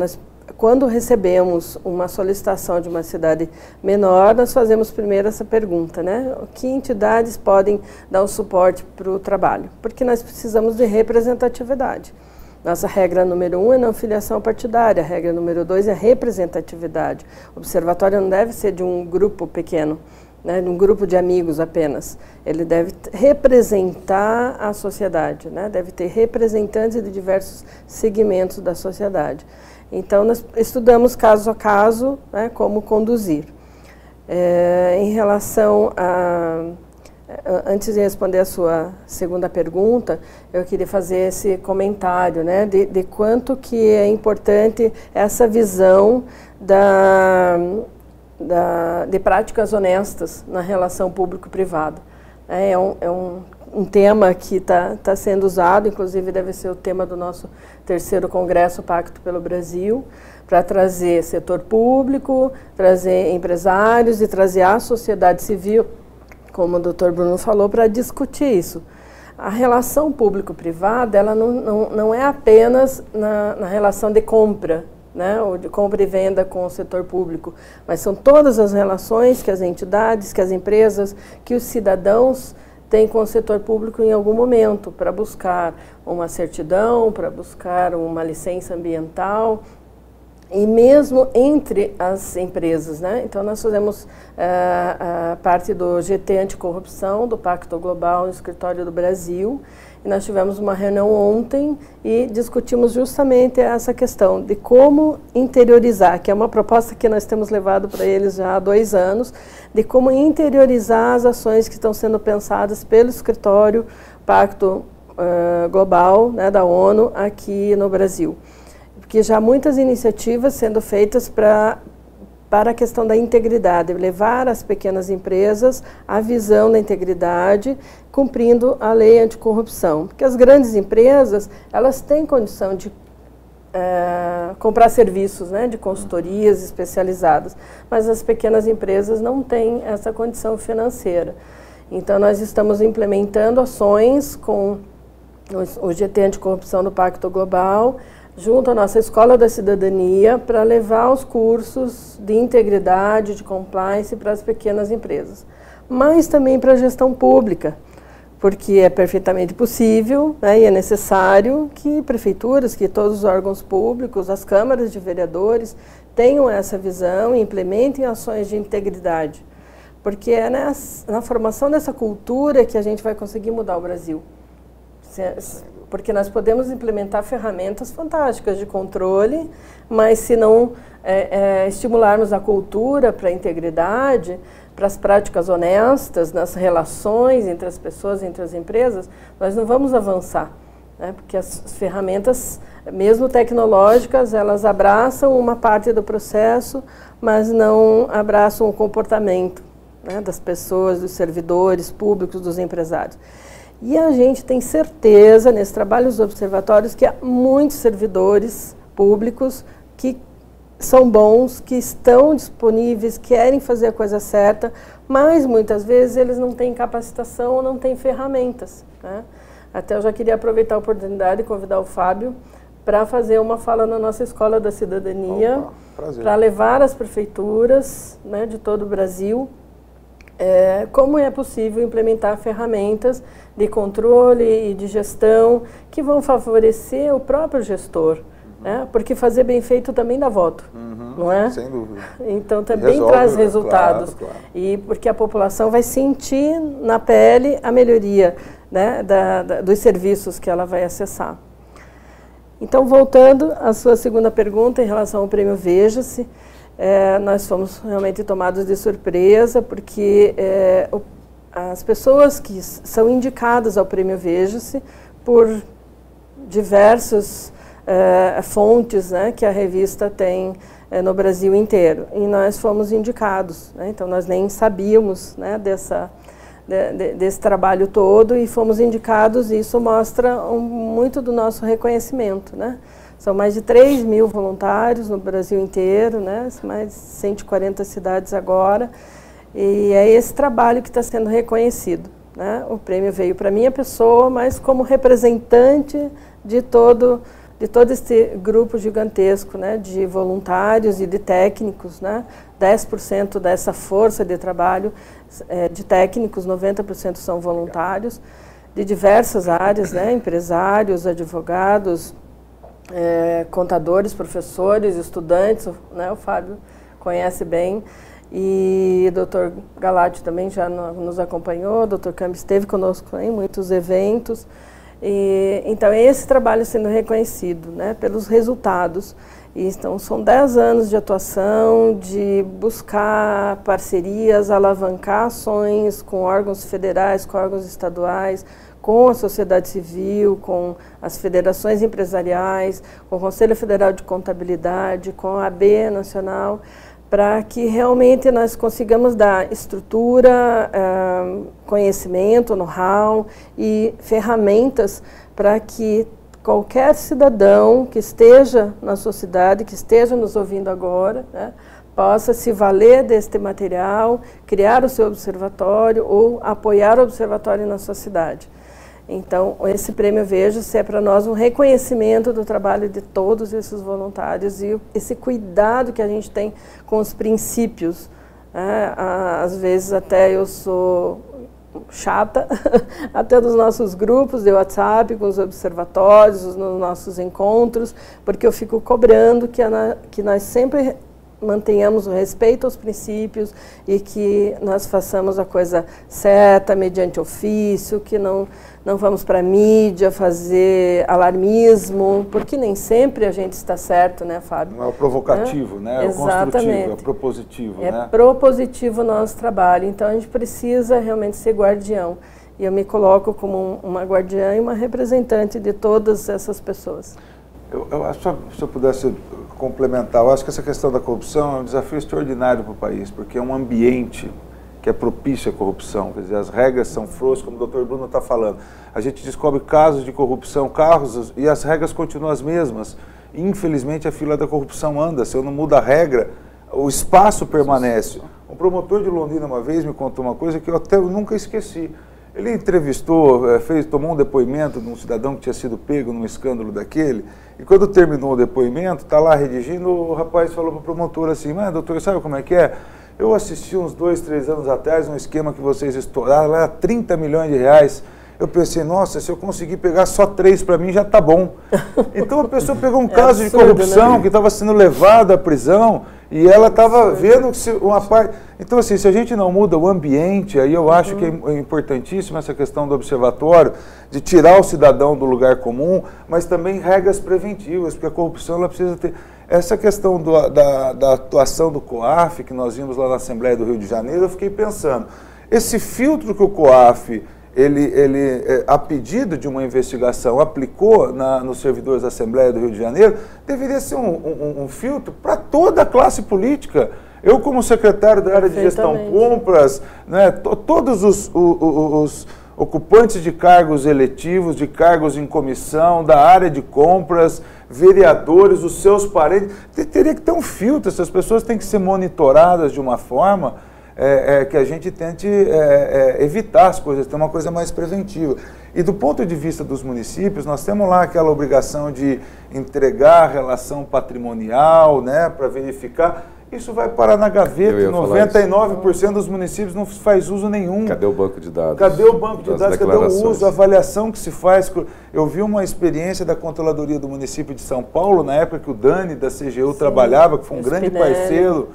quando recebemos uma solicitação de uma cidade menor, nós fazemos primeiro essa pergunta, né? Que entidades podem dar o suporte para o trabalho? Porque nós precisamos de representatividade. Nossa regra número 1 é não filiação partidária, a regra número 2 é representatividade. O observatório não deve ser de um grupo pequeno, né, de um grupo de amigos apenas. Ele deve representar a sociedade, né, deve ter representantes de diversos segmentos da sociedade. Então, nós estudamos caso a caso, né, como conduzir. Em relação a... Antes de responder a sua segunda pergunta, eu queria fazer esse comentário, né, de quanto que é importante essa visão de práticas honestas na relação público-privada. É um tema que está sendo usado, inclusive deve ser o tema do nosso terceiro Congresso Pacto pelo Brasil, para trazer setor público, trazer empresários e trazer a sociedade civil, como o Dr. Bruno falou, para discutir isso. A relação público-privada, ela não é apenas na relação de compra, né, ou de compra e venda com o setor público, mas são todas as relações que as entidades, que as empresas, que os cidadãos têm com o setor público em algum momento, para buscar uma certidão, para buscar uma licença ambiental. e mesmo entre as empresas, né? Então, nós fazemos a parte do GT Anticorrupção, do Pacto Global no Escritório do Brasil, e nós tivemos uma reunião ontem e discutimos justamente essa questão de como interiorizar, que é uma proposta que nós temos levado para eles já há 2 anos, de como interiorizar as ações que estão sendo pensadas pelo Escritório Pacto Global, né, da ONU aqui no Brasil. Porque já há muitas iniciativas sendo feitas para a questão da integridade, levar às pequenas empresas a visão da integridade, cumprindo a lei anticorrupção. Porque as grandes empresas, elas têm condição de comprar serviços, né, de consultorias especializadas, mas as pequenas empresas não têm essa condição financeira. Então, nós estamos implementando ações com o GT Anticorrupção do Pacto Global, junto à nossa Escola da Cidadania, para levar os cursos de integridade, de compliance para as pequenas empresas. Mas também para a gestão pública, porque é perfeitamente possível, né, e é necessário que prefeituras, que todos os órgãos públicos, as câmaras de vereadores, tenham essa visão e implementem ações de integridade. Porque é na formação dessa cultura que a gente vai conseguir mudar o Brasil. Porque nós podemos implementar ferramentas fantásticas de controle, mas se não estimularmos a cultura para a integridade, para as práticas honestas, nas relações entre as pessoas, entre as empresas, nós não vamos avançar, né? Porque as ferramentas, mesmo tecnológicas, elas abraçam uma parte do processo, mas não abraçam o comportamento, né, das pessoas, dos servidores públicos, dos empresários. E a gente tem certeza, nesse trabalho dos observatórios, que há muitos servidores públicos que são bons, que estão disponíveis, querem fazer a coisa certa, mas muitas vezes eles não têm capacitação ou não têm ferramentas, né? Até eu já queria aproveitar a oportunidade e convidar o Fábio para fazer uma fala na nossa Escola da Cidadania, para levar às prefeituras, né, de todo o Brasil como é possível implementar ferramentas de controle e de gestão que vão favorecer o próprio gestor, né? Porque fazer bem feito também dá voto, não é? Sem dúvida. Então também traz resultados. Claro. E porque a população vai sentir na pele a melhoria, né, dos serviços que ela vai acessar. Então, voltando à sua segunda pergunta em relação ao Prêmio Veja-se, nós fomos realmente tomados de surpresa, porque as pessoas que são indicadas ao Prêmio Veja-se por diversas fontes, né, que a revista tem no Brasil inteiro, e nós fomos indicados, né? Então nós nem sabíamos, né, desse trabalho todo, e fomos indicados, e isso mostra muito do nosso reconhecimento, né? São mais de 3.000 voluntários no Brasil inteiro, né? Mais de 140 cidades agora, e é esse trabalho que está sendo reconhecido, né? O prêmio veio para minha pessoa, mas como representante de todo esse grupo gigantesco, né, de voluntários e de técnicos, né? 10% dessa força de trabalho de técnicos, 90% são voluntários, de diversas áreas, né? Empresários, advogados, contadores, professores, estudantes, né? O Fábio conhece bem, e o Dr. Galati também já nos acompanhou, o Dr. Cambi esteve conosco em muitos eventos. Então, é esse trabalho sendo reconhecido, né, pelos resultados. E, então, são 10 anos de atuação, de buscar parcerias, alavancar ações com órgãos federais, com órgãos estaduais, com a sociedade civil, com as federações empresariais, com o Conselho Federal de Contabilidade, com a AB Nacional, para que realmente nós consigamos dar estrutura, conhecimento, know-how e ferramentas para que qualquer cidadão que esteja na sociedade, que esteja nos ouvindo agora, né, possa se valer deste material, criar o seu observatório ou apoiar o observatório na sua cidade. Então, esse prêmio Veja-se é para nós um reconhecimento do trabalho de todos esses voluntários e esse cuidado que a gente tem com os princípios. Às vezes até eu sou chata, até dos nossos grupos de WhatsApp, com os observatórios, nos nossos encontros, porque eu fico cobrando que nós sempre mantenhamos o respeito aos princípios e que nós façamos a coisa certa, mediante ofício, que não vamos para a mídia fazer alarmismo, porque nem sempre a gente está certo, né, Fábio? Não é o provocativo, né? É o construtivo, é o propositivo, né? É propositivo o nosso trabalho, então a gente precisa realmente ser guardião. E eu me coloco como uma guardiã e uma representante de todas essas pessoas. Eu acho, se eu pudesse complementar, eu acho que essa questão da corrupção é um desafio extraordinário para o país, porque é um ambiente que é propício à corrupção, quer dizer, as regras são frouxas, como o Dr. Bruno está falando. A gente descobre casos de corrupção, carros, e as regras continuam as mesmas. Infelizmente, a fila da corrupção anda, se eu não mudo a regra, o espaço permanece. Um promotor de Londrina uma vez me contou uma coisa que eu nunca esqueci. Ele entrevistou, tomou um depoimento de um cidadão que tinha sido pego num escândalo daquele, e quando terminou o depoimento, está lá redigindo, o rapaz falou para o promotor assim, mas doutor, sabe como é que é? Eu assisti uns 2, 3 anos atrás um esquema que vocês estouraram, lá 30 milhões de reais. Eu pensei, nossa, se eu conseguir pegar só 3 para mim já está bom. Então a pessoa pegou um caso absurdo, de corrupção, né? Que estava sendo levada à prisão e ela estava vendo que uma parte... Então assim, se a gente não muda o ambiente, aí eu acho que é importantíssima essa questão do observatório, de tirar o cidadão do lugar comum, mas também regras preventivas, porque a corrupção ela precisa ter... Essa questão da atuação do COAF, que nós vimos lá na Assembleia do Rio de Janeiro, eu fiquei pensando, esse filtro que o COAF... Ele, a pedido de uma investigação, aplicou nos servidores da Assembleia do Rio de Janeiro, deveria ser um filtro para toda a classe política. Eu, como secretário da área de gestão compras, né, todos os ocupantes de cargos eletivos, de cargos em comissão, da área de compras, vereadores, os seus parentes, teria que ter um filtro, essas pessoas têm que ser monitoradas de uma forma... que a gente tente evitar as coisas, ter uma coisa mais preventiva. E do ponto de vista dos municípios, nós temos lá aquela obrigação de entregar a relação patrimonial, né, para verificar. Isso vai parar na gaveta, 99% dos municípios não faz uso nenhum. Cadê o banco de dados? Cadê o banco de dados? Cadê o uso, a avaliação que se faz? Eu vi uma experiência da Controladoria do município de São Paulo, na época que o Dani, da CGU, trabalhava, que foi um grande parceiro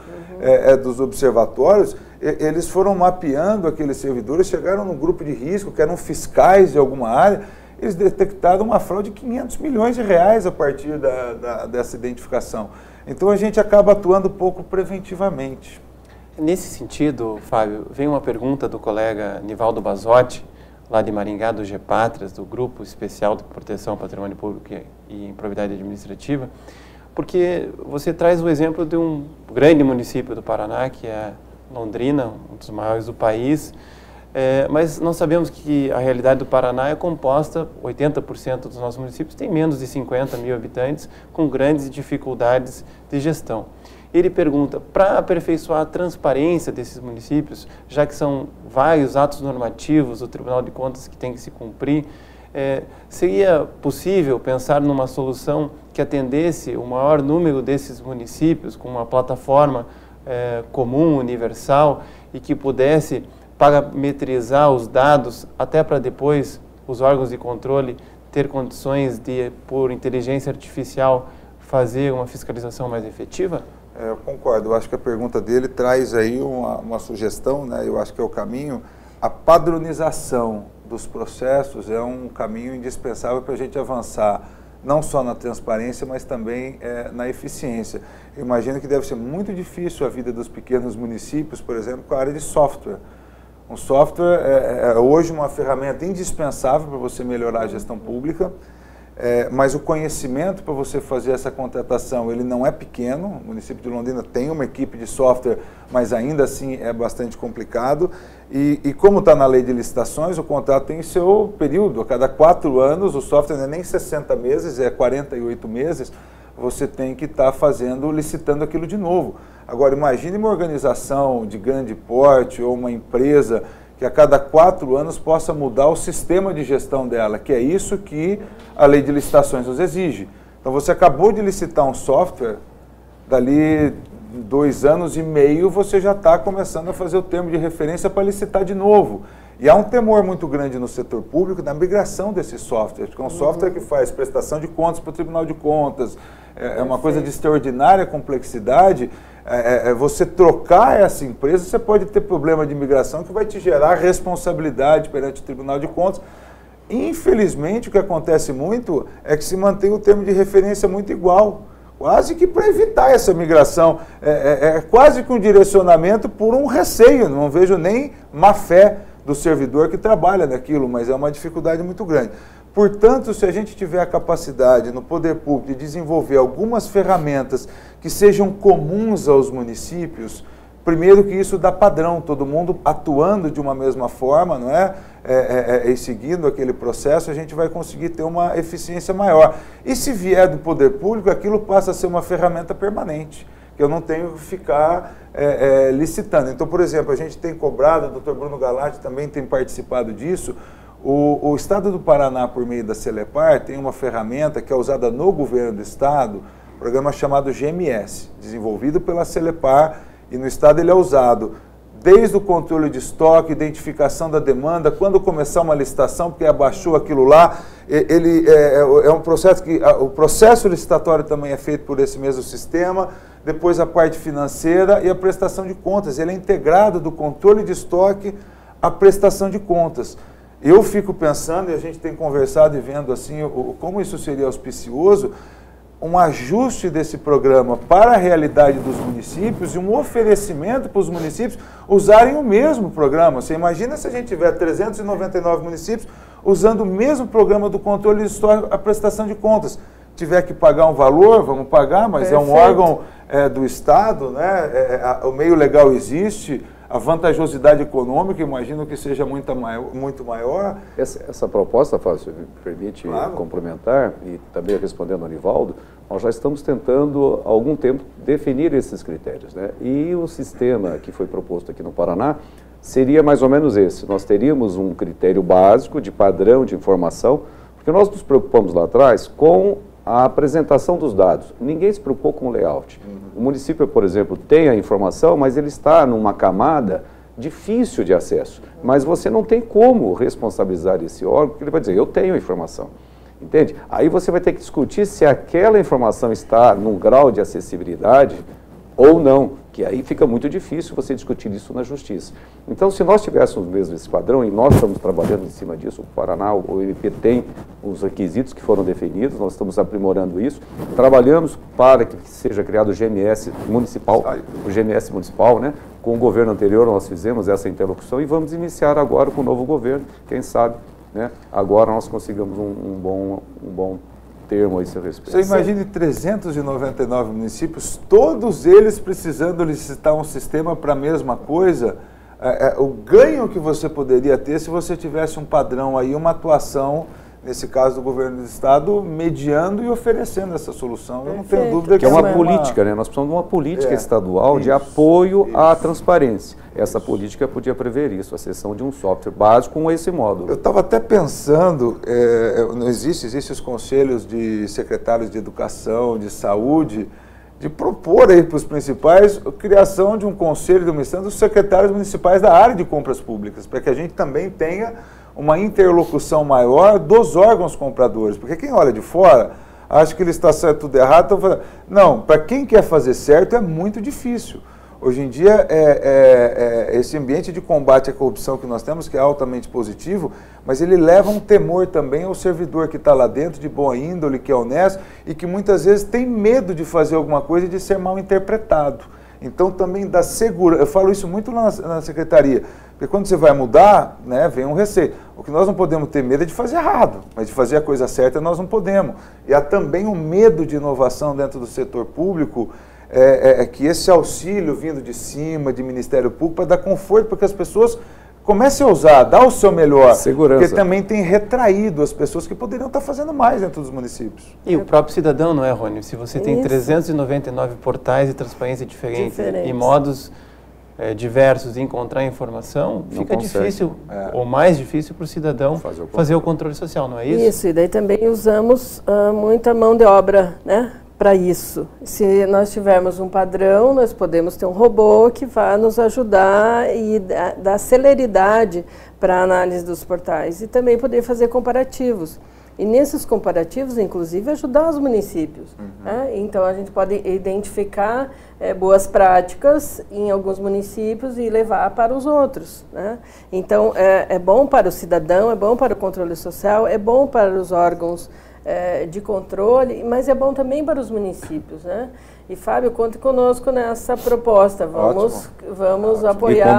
dos observatórios. Eles foram mapeando aqueles servidores, chegaram num grupo de risco, que eram fiscais de alguma área, eles detectaram uma fraude de 500 milhões de reais a partir dessa identificação. Então a gente acaba atuando um pouco preventivamente. Nesse sentido, Fábio, vem uma pergunta do colega Nivaldo Basotti, lá de Maringá, do GEPATRIAS, do Grupo Especial de Proteção ao Patrimônio Público e Improbidade Administrativa, porque você traz o exemplo de um grande município do Paraná, que é Londrina, um dos maiores do país, mas nós sabemos que a realidade do Paraná é composta, 80% dos nossos municípios tem menos de 50 mil habitantes, com grandes dificuldades de gestão. Ele pergunta, para aperfeiçoar a transparência desses municípios, já que são vários atos normativos do Tribunal de Contas que tem que se cumprir, seria possível pensar numa solução que atendesse o maior número desses municípios com uma plataforma comum, universal, e que pudesse parametrizar os dados até para depois os órgãos de controle ter condições de, por inteligência artificial, fazer uma fiscalização mais efetiva? Eu concordo, eu acho que a pergunta dele traz aí uma sugestão, né? Eu acho que é o caminho, a padronização dos processos é um caminho indispensável para a gente avançar, não só na transparência, mas também na eficiência. Eu imagino que deve ser muito difícil a vida dos pequenos municípios, por exemplo, com a área de software. Um software é hoje uma ferramenta indispensável para você melhorar a gestão pública, mas o conhecimento para você fazer essa contratação, ele não é pequeno. O município de Londrina tem uma equipe de software, mas ainda assim é bastante complicado. E como está na lei de licitações, o contrato tem seu período. A cada 4 anos, o software não é nem 60 meses, é 48 meses, você tem que estar licitando aquilo de novo. Agora, imagine uma organização de grande porte ou uma empresa que a cada 4 anos possa mudar o sistema de gestão dela, que é isso que a lei de licitações nos exige. Então, você acabou de licitar um software, dali 2 anos e meio você já está começando a fazer o termo de referência para licitar de novo. E há um temor muito grande no setor público da migração desse software, que é um software que faz prestação de contas para o Tribunal de Contas, é uma coisa de extraordinária complexidade. Você trocar essa empresa, você pode ter problema de migração que vai te gerar responsabilidade perante o Tribunal de Contas. Infelizmente, o que acontece muito é que se mantém o termo de referência muito igual, quase que para evitar essa migração. É quase que um direcionamento por um receio, não vejo nem má fé do servidor que trabalha naquilo, mas é uma dificuldade muito grande. Portanto, se a gente tiver a capacidade no poder público de desenvolver algumas ferramentas que sejam comuns aos municípios, primeiro que isso dá padrão, todo mundo atuando de uma mesma forma, não é? E seguindo aquele processo, a gente vai conseguir ter uma eficiência maior. E se vier do poder público, aquilo passa a ser uma ferramenta permanente, que eu não tenho que ficar licitando. Então, por exemplo, a gente tem cobrado, o doutor Bruno Galati também tem participado disso, o Estado do Paraná, por meio da Celepar, tem uma ferramenta que é usada no governo do Estado, um programa chamado GMS, desenvolvido pela Celepar, e no Estado ele é usado desde o controle de estoque, identificação da demanda, quando começar uma licitação, porque abaixou aquilo lá, ele é um processo que, o processo licitatório também é feito por esse mesmo sistema, depois a parte financeira e a prestação de contas, ele é integrado do controle de estoque à prestação de contas. Eu fico pensando, e a gente tem conversado e vendo assim, como isso seria auspicioso, um ajuste desse programa para a realidade dos municípios e um oferecimento para os municípios usarem o mesmo programa. Você imagina se a gente tiver 399 municípios usando o mesmo programa do controle de estoque, a prestação de contas. Tiver que pagar um valor, vamos pagar, mas é um órgão do Estado, né? O meio legal existe, a vantajosidade econômica, imagino que seja muito maior. Essa proposta, Fábio, se me permite complementar, e também respondendo ao Nivaldo, nós já estamos tentando, há algum tempo, definir esses critérios, né? E o sistema que foi proposto aqui no Paraná seria mais ou menos esse. Nós teríamos um critério básico de padrão de informação, porque nós nos preocupamos lá atrás com a apresentação dos dados. Ninguém se preocupou com o layout. O município, por exemplo, tem a informação, mas ele está numa camada difícil de acesso. Mas você não tem como responsabilizar esse órgão, porque ele vai dizer, eu tenho a informação. Entende? Aí você vai ter que discutir se aquela informação está num grau de acessibilidade ou não, que aí fica muito difícil você discutir isso na justiça. Então, se nós tivéssemos mesmo esse padrão, e nós estamos trabalhando em cima disso, o Paraná, o MP tem os requisitos que foram definidos, nós estamos aprimorando isso, trabalhamos para que seja criado o GMS municipal, né? Com o governo anterior nós fizemos essa interlocução e vamos iniciar agora com o novo governo, quem sabe, né? Agora nós consigamos um bom termo a esse respeito. Você imagine 399 municípios, todos eles precisando licitar um sistema para a mesma coisa, o ganho que você poderia ter se você tivesse um padrão aí, uma atuação, nesse caso do governo do Estado, mediando e oferecendo essa solução. Eu não tenho dúvida que é uma política, né? Nós precisamos de uma política estadual de apoio à transparência. Essa política podia prever isso, a cessão de um software básico com esse módulo. Eu estava até pensando, não existem os conselhos de secretários de educação, de saúde, de propor aí para os principais a criação de um conselho de administração dos secretários municipais da área de compras públicas, para que a gente também tenha uma interlocução maior dos órgãos compradores, porque quem olha de fora acha que ele está certo tudo errado. Não, para quem quer fazer certo é muito difícil. Hoje em dia, esse ambiente de combate à corrupção que nós temos, que é altamente positivo, mas ele leva um temor também ao servidor que está lá dentro, de boa índole, que é honesto, e que muitas vezes tem medo de fazer alguma coisa e de ser mal interpretado. Então, também dá segurança. Eu falo isso muito lá na secretaria, porque quando você vai mudar, né, vem um receio. O que nós não podemos ter medo é de fazer errado, mas de fazer a coisa certa nós não podemos. E há também um medo de inovação dentro do setor público, que esse auxílio vindo de cima, de Ministério Público, para dar conforto, para que as pessoas comecem a usar, dar o seu melhor. Segurança. Porque também tem retraído as pessoas que poderiam estar fazendo mais dentro dos municípios. E o próprio cidadão, não é, Rony? Se você tem 399 portais de transparência diferentes. E modos diversos de encontrar informação, não fica consegue. Difícil, ou mais difícil para o cidadão fazer o controle social, não é isso? Isso, e daí também usamos muita mão de obra, né? Para isso. Se nós tivermos um padrão, nós podemos ter um robô que vai nos ajudar e dar celeridade para análise dos portais e também poder fazer comparativos. E nesses comparativos, inclusive, ajudar os municípios. Né? Então, a gente pode identificar boas práticas em alguns municípios e levar para os outros. Né? Então, é bom para o cidadão, é bom para o controle social, é bom para os órgãos de controle, mas é bom também para os municípios. Né? E, Fábio, conte conosco nessa proposta. Vamos apoiar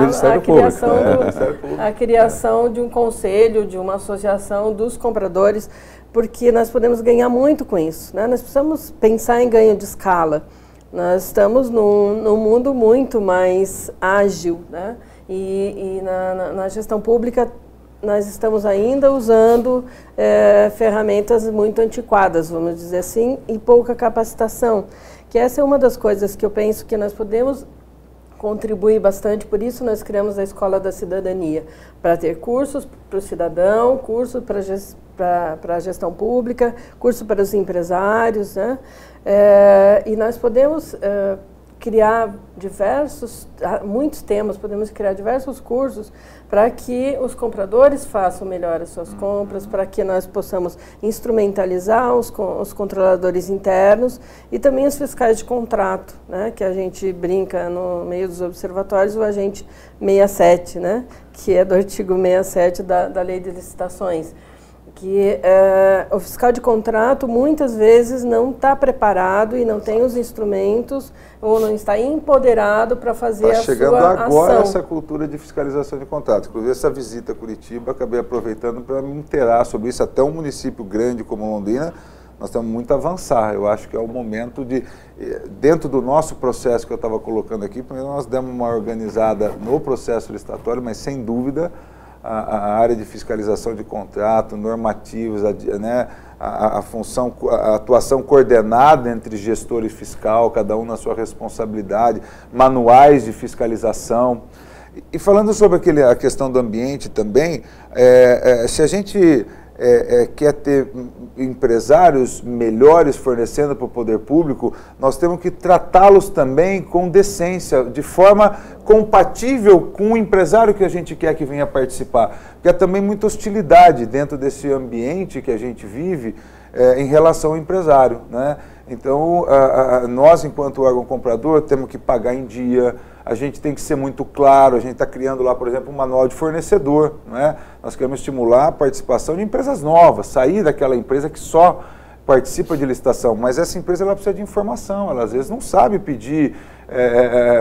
a criação de um conselho, de uma associação dos compradores, porque nós podemos ganhar muito com isso. Né? Nós precisamos pensar em ganho de escala. Nós estamos num mundo muito mais ágil, né? E na gestão pública nós estamos ainda usando ferramentas muito antiquadas, vamos dizer assim, e pouca capacitação. Que essa é uma das coisas que eu penso que nós podemos contribuir bastante, por isso nós criamos a Escola da Cidadania, para ter cursos para o cidadão, curso para a gestão pública, curso para os empresários, né? E nós podemos criar muitos temas, podemos criar diversos cursos para que os compradores façam melhor as suas compras, para que nós possamos instrumentalizar os controladores internos e também os fiscais de contrato, né, que a gente brinca no meio dos observatórios, o agente 67, né, que é do artigo 67 da Lei de Licitações. Que o fiscal de contrato muitas vezes não está preparado e não tem os instrumentos ou não está empoderado para fazer a sua ação. Está chegando agora essa cultura de fiscalização de contratos. Inclusive, essa visita a Curitiba, acabei aproveitando para me inteirar sobre isso. Até um município grande como Londrina, nós temos muito a avançar. Eu acho que é o momento de, dentro do nosso processo que eu estava colocando aqui, primeiro nós demos uma organizada no processo licitatório, mas sem dúvida, a área de fiscalização de contrato, normativos, né, a função, a atuação coordenada entre gestor e fiscal, cada um na sua responsabilidade, manuais de fiscalização. E falando sobre a questão do ambiente também, se a gente quer ter empresários melhores fornecendo para o poder público, nós temos que tratá-los também com decência, de forma compatível com o empresário que a gente quer que venha participar. Porque há também muita hostilidade dentro desse ambiente que a gente vive em relação ao empresário, né? Então, nós, enquanto órgão comprador, temos que pagar em dia, a gente tem que ser muito claro, a gente está criando lá, por exemplo, um manual de fornecedor, né? Nós queremos estimular a participação de empresas novas, sair daquela empresa que só participa de licitação, mas essa empresa ela precisa de informação, ela às vezes não sabe pedir,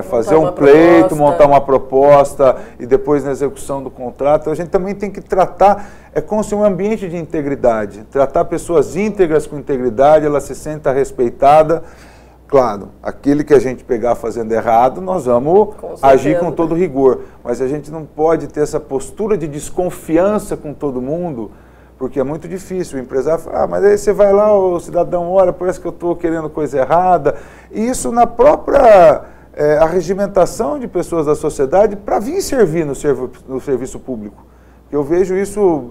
fazer um pleito, montar uma proposta e depois na execução do contrato. Então, a gente também tem que tratar, como se um ambiente de integridade, tratar pessoas íntegras com integridade, ela se senta respeitada. Claro, aquele que a gente pegar fazendo errado, nós vamos agir com todo rigor, mas a gente não pode ter essa postura de desconfiança com todo mundo, porque é muito difícil. O empresário fala, mas aí você vai lá, o cidadão olha, parece que eu estou querendo coisa errada. E isso na própria arregimentação de pessoas da sociedade para vir servir no serviço público. Eu vejo isso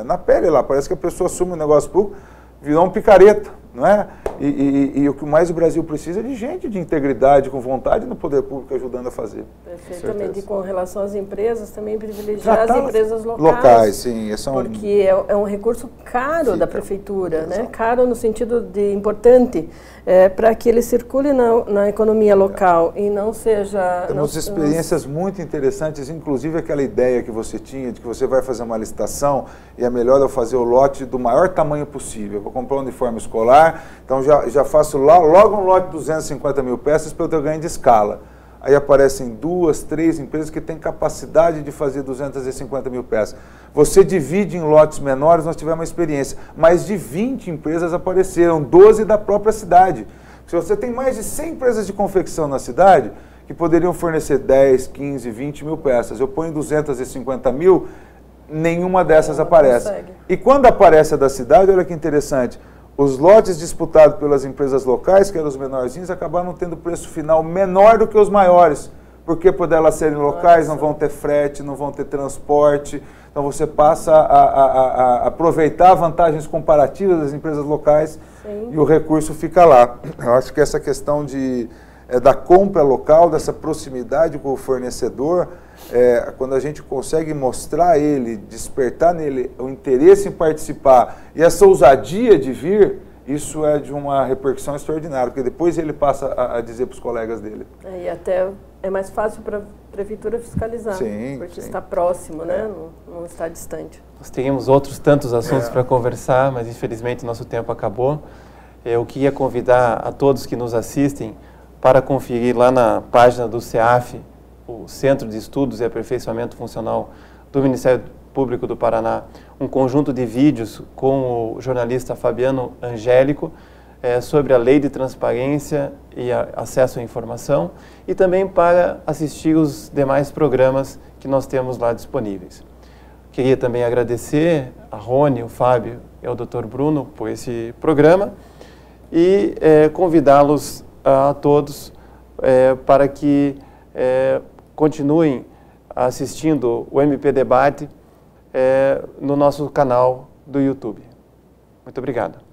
na pele lá, parece que a pessoa assume um negócio público, virou um picareta, não é? E o que mais o Brasil precisa é de gente de integridade, com vontade no poder público ajudando a fazer. Perfeitamente. E com relação às empresas, também privilegiar as empresas locais. Locais, sim. Porque é um recurso caro da prefeitura, né? Caro no sentido de importante, para que ele circule na economia local e não seja... Temos experiências muito interessantes, inclusive aquela ideia que você tinha de que você vai fazer uma licitação e é melhor eu fazer o lote do maior tamanho possível. Eu vou comprar um uniforme escolar, então já faço logo um lote de 250 mil peças para eu ter ganho de escala. Aí aparecem 2, 3 empresas que têm capacidade de fazer 250 mil peças. Você divide em lotes menores, nós tivemos uma experiência. Mais de 20 empresas apareceram, 12 da própria cidade. Se você tem mais de 100 empresas de confecção na cidade, que poderiam fornecer 10, 15, 20 mil peças, eu ponho 250 mil, nenhuma dessas aparece. Consegue. E quando aparece a da cidade, olha que interessante, os lotes disputados pelas empresas locais, que eram os menorzinhos, acabaram tendo preço final menor do que os maiores, porque por elas serem locais não vão ter frete, não vão ter transporte, então você passa a aproveitar vantagens comparativas das empresas locais. Sim. E o recurso fica lá. Eu acho que essa questão de da compra local, dessa proximidade com o fornecedor, quando a gente consegue mostrar ele, despertar nele o interesse em participar e essa ousadia de vir, isso é de uma repercussão extraordinária, porque depois ele passa a dizer para os colegas dele. E até é mais fácil para a prefeitura fiscalizar, sim, porque sim. está próximo, né? Não está distante. Nós teríamos outros tantos assuntos para conversar, mas infelizmente nosso tempo acabou. Eu queria convidar a todos que nos assistem para conferir lá na página do CEAF, o Centro de Estudos e Aperfeiçoamento Funcional do Ministério Público do Paraná, um conjunto de vídeos com o jornalista Fabiano Angélico sobre a Lei de Transparência e Acesso à Informação, e também para assistir os demais programas que nós temos lá disponíveis. Queria também agradecer a Rony, o Fábio e ao Dr. Bruno por esse programa e convidá-los a todos para que continuem assistindo o MP Debate no nosso canal do YouTube. Muito obrigado.